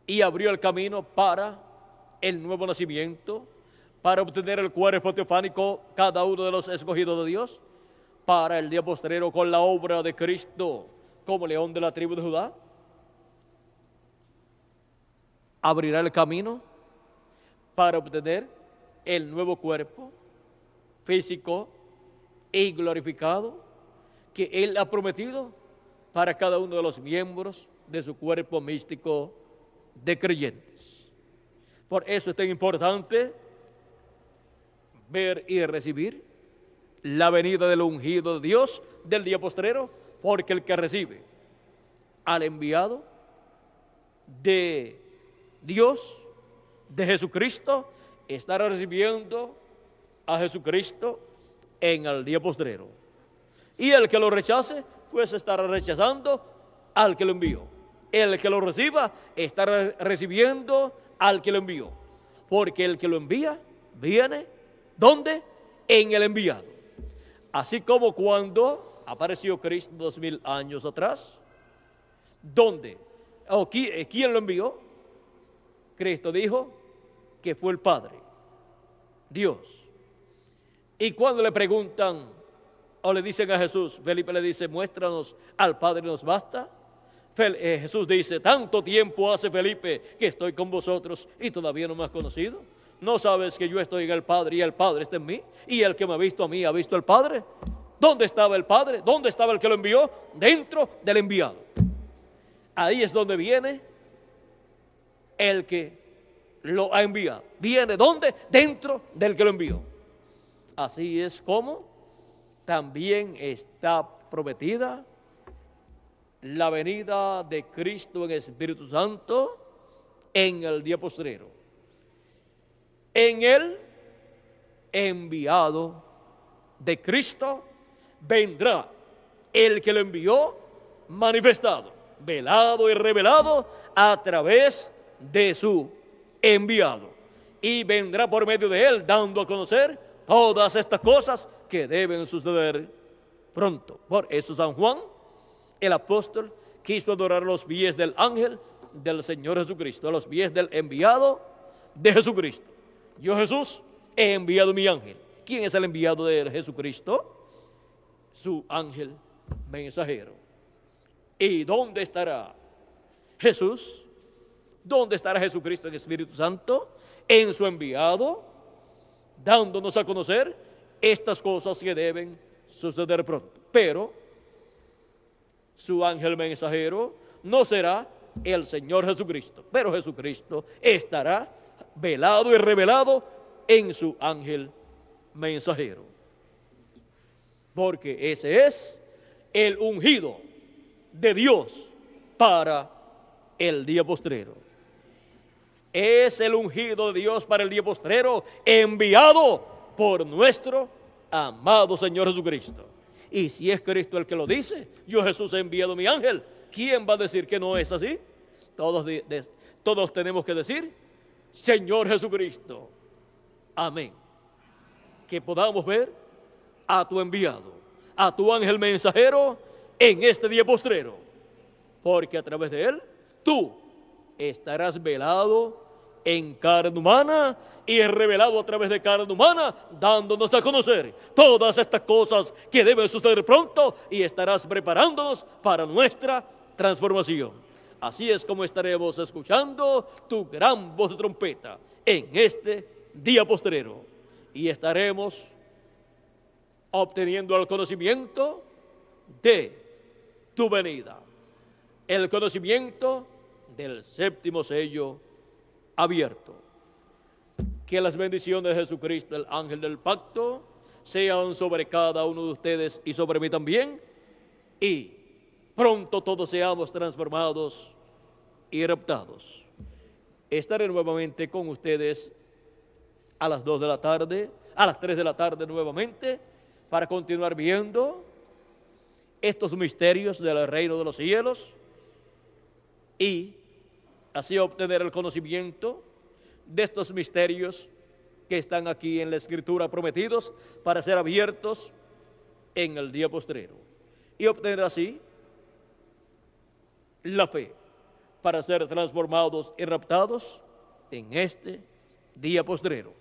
y abrió el camino para el nuevo nacimiento, para obtener el cuerpo teofánico cada uno de los escogidos de Dios, para el día postrero con la obra de Cristo como león de la tribu de Judá. Abrirá el camino para obtener el nuevo cuerpo físico y glorificado que Él ha prometido para cada uno de los miembros de su cuerpo místico de creyentes. Por eso es tan importante ver y recibir la venida del ungido de Dios del día postrero, porque el que recibe al enviado de Dios, de Jesucristo, estará recibiendo a Jesucristo en el día postrero. Y el que lo rechace, pues estará rechazando al que lo envió. El que lo reciba, estará recibiendo al que lo envió. Porque el que lo envía, viene, ¿dónde? En el enviado. Así como cuando apareció Cristo 2000 años atrás, ¿dónde? ¿Quién lo envió? Cristo dijo que fue el Padre, Dios. Y cuando le preguntan o le dicen a Jesús, Felipe le dice, muéstranos al Padre, nos basta. Jesús dice, tanto tiempo hace, Felipe, que estoy con vosotros y todavía no me has conocido. ¿No sabes que yo estoy en el Padre y el Padre está en mí? Y el que me ha visto a mí ha visto al Padre. ¿Dónde estaba el Padre? ¿Dónde estaba el que lo envió? Dentro del enviado. Ahí es donde viene el que lo ha enviado. ¿Viene dónde? Dentro del que lo envió. Así es como también está prometida la venida de Cristo en el Espíritu Santo en el día postrero. En el enviado de Cristo vendrá el que lo envió manifestado, velado y revelado a través de su enviado. Y vendrá por medio de él dando a conocer todas estas cosas que deben suceder pronto. Por eso San Juan, el apóstol, quiso adorar los pies del ángel del Señor Jesucristo, los pies del enviado de Jesucristo. Yo, Jesús, he enviado mi ángel. ¿Quién es el enviado de Jesucristo? Su ángel mensajero. ¿Y dónde estará Jesús? ¿Dónde estará Jesucristo en el Espíritu Santo? En su enviado, dándonos a conocer estas cosas que deben suceder pronto. Pero su ángel mensajero no será el Señor Jesucristo, pero Jesucristo estará velado y revelado en su ángel mensajero. Porque ese es el ungido de Dios para el día postrero. Es el ungido de Dios para el día postrero, enviado por nuestro amado Señor Jesucristo. Y si es Cristo el que lo dice, yo, Jesús, he enviado mi ángel, ¿quién va a decir que no es así? Todos tenemos que decir, Señor Jesucristo, amén. Que podamos ver a tu enviado, a tu ángel mensajero en este día postrero, porque a través de él tú estarás velado en carne humana y revelado a través de carne humana, dándonos a conocer todas estas cosas que deben suceder pronto, y estarás preparándonos para nuestra transformación. Así es como estaremos escuchando tu gran voz de trompeta en este día postrero, y estaremos obteniendo el conocimiento de tu venida, el conocimiento del séptimo sello abierto. Que las bendiciones de Jesucristo, el ángel del pacto, sean sobre cada uno de ustedes y sobre mí también, y pronto todos seamos transformados y raptados. Estaré nuevamente con ustedes a las 2 de la tarde, a las 3 de la tarde nuevamente, para continuar viendo estos misterios del reino de los cielos y así obtener el conocimiento de estos misterios que están aquí en la Escritura prometidos para ser abiertos en el día postrero y obtener así la fe para ser transformados y raptados en este día postrero.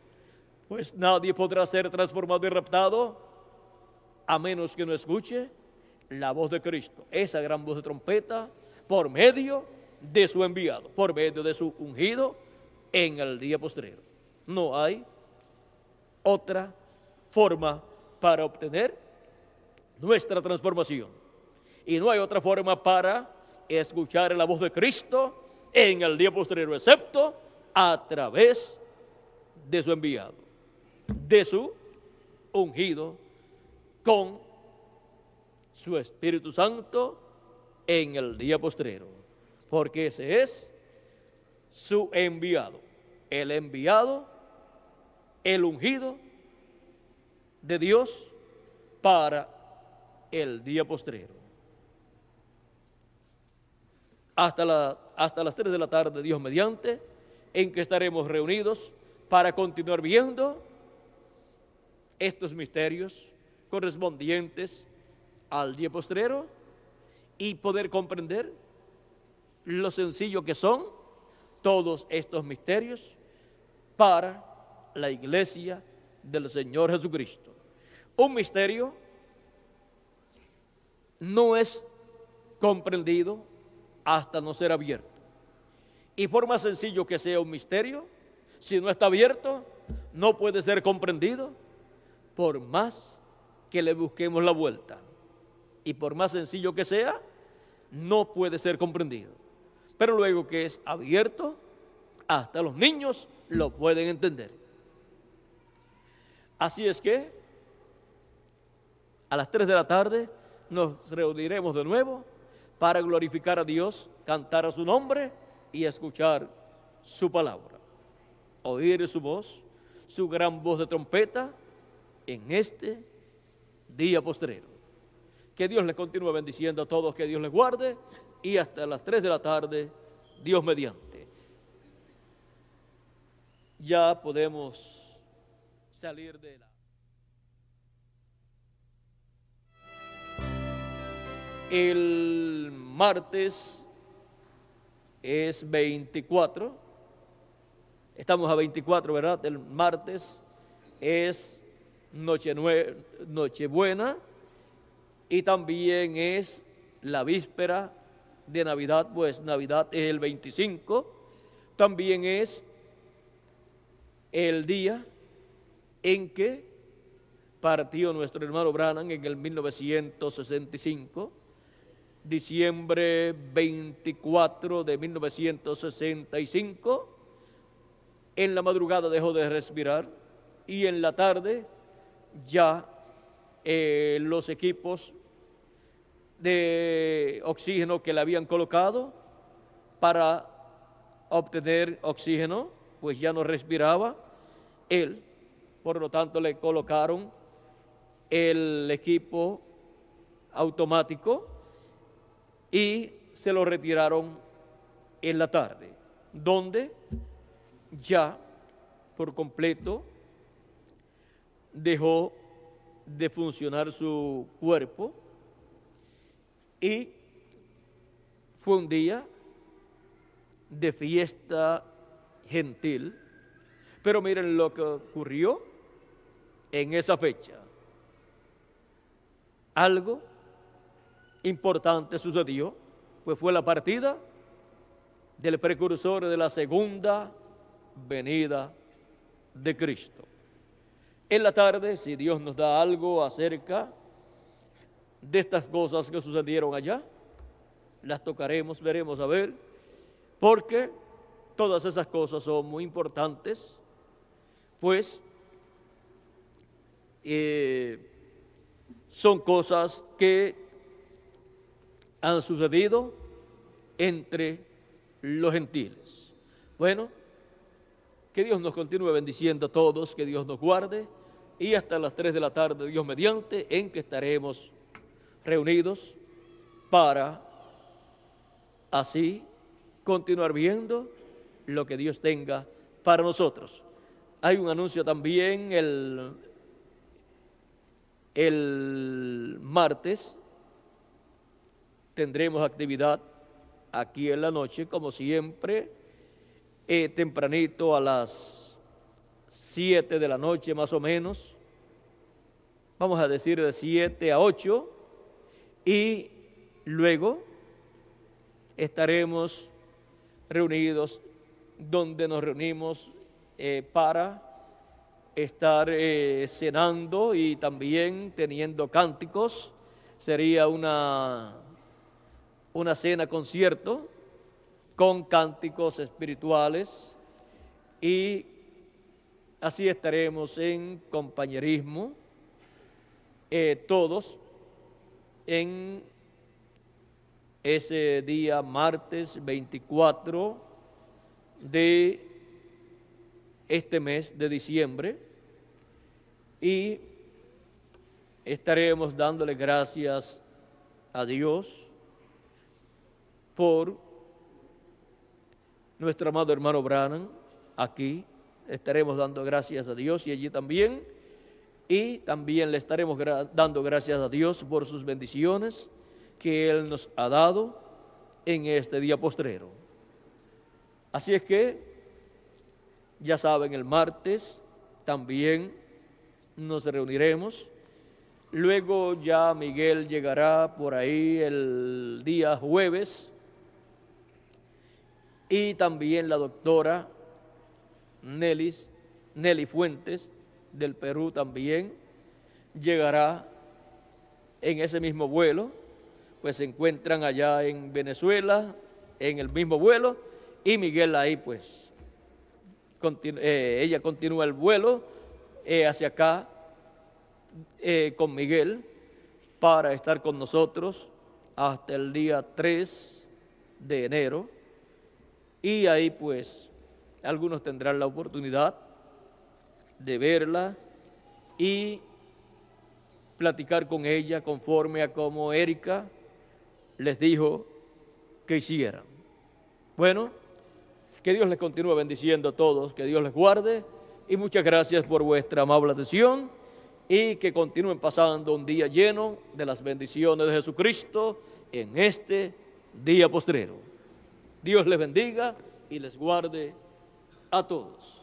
Pues nadie podrá ser transformado y raptado a menos que no escuche la voz de Cristo, esa gran voz de trompeta, por medio de su enviado, por medio de su ungido en el día postrero. No hay otra forma para obtener nuestra transformación. Y no hay otra forma para escuchar la voz de Cristo en el día postrero, excepto a través de su enviado, de su ungido con su Espíritu Santo en el día postrero, porque ese es su enviado, el ungido de Dios para el día postrero. Hasta las 3 de la tarde, Dios mediante, en que estaremos reunidos para continuar viendo estos misterios correspondientes al día postrero y poder comprender lo sencillo que son todos estos misterios para la iglesia del Señor Jesucristo. Un misterio no es comprendido hasta no ser abierto. Y por más sencillo que sea un misterio, si no está abierto, no puede ser comprendido, por más que le busquemos la vuelta. Y por más sencillo que sea, no puede ser comprendido. Pero luego que es abierto, hasta los niños lo pueden entender. Así es que a las 3 de la tarde nos reuniremos de nuevo para glorificar a Dios, cantar a su nombre y escuchar su palabra. Oír su voz, su gran voz de trompeta en este día postrero. Que Dios les continúe bendiciendo a todos, que Dios les guarde y hasta las 3 de la tarde, Dios mediante. Ya podemos salir de la... El martes es 24, estamos a 24, ¿verdad? El martes es Nochebuena y también es la víspera de Navidad, pues Navidad es el 25, también es el día en que partió nuestro hermano Branham en el 1965, diciembre 24 de 1965, en la madrugada dejó de respirar y en la tarde ya los equipos de oxígeno que le habían colocado para obtener oxígeno, pues ya no respiraba él, por lo tanto le colocaron el equipo automático y se lo retiraron en la tarde, donde ya por completo dejó de funcionar su cuerpo y fue un día de fiesta gentil. Pero miren lo que ocurrió en esa fecha. Algo importante sucedió, pues fue la partida del precursor de la segunda venida de Cristo. En la tarde, si Dios nos da algo acerca de estas cosas que sucedieron allá, las tocaremos, veremos a ver, porque todas esas cosas son muy importantes, pues son cosas que han sucedido entre los gentiles. Bueno, que Dios nos continúe bendiciendo a todos, que Dios nos guarde, y hasta las 3 de la tarde, Dios mediante, en que estaremos reunidos para así continuar viendo lo que Dios tenga para nosotros. Hay un anuncio también el martes. Tendremos actividad aquí en la noche, como siempre, tempranito a las 7 de la noche más o menos. Vamos a decir de 7 a 8, y luego estaremos reunidos donde nos reunimos para estar cenando y también teniendo cánticos. Sería una cena concierto con cánticos espirituales, y así estaremos en compañerismo todos en ese día martes 24 de este mes de diciembre, y estaremos dándole gracias a Dios por nuestro amado hermano Branham. Aquí estaremos dando gracias a Dios, y allí también, y también le estaremos dando gracias a Dios por sus bendiciones que Él nos ha dado en este día postrero. Así es que, ya saben, el martes también nos reuniremos. Luego ya Miguel llegará por ahí el día jueves, y también la doctora Nelly Fuentes del Perú también llegará en ese mismo vuelo, pues se encuentran allá en Venezuela en el mismo vuelo, y Miguel ahí pues ella continúa el vuelo hacia acá con Miguel para estar con nosotros hasta el día 3 de enero, y ahí pues algunos tendrán la oportunidad de verla y platicar con ella conforme a como Erika les dijo que hicieran. Bueno, que Dios les continúe bendiciendo a todos, que Dios les guarde, y muchas gracias por vuestra amable atención, y que continúen pasando un día lleno de las bendiciones de Jesucristo en este día postrero. Dios les bendiga y les guarde a todos.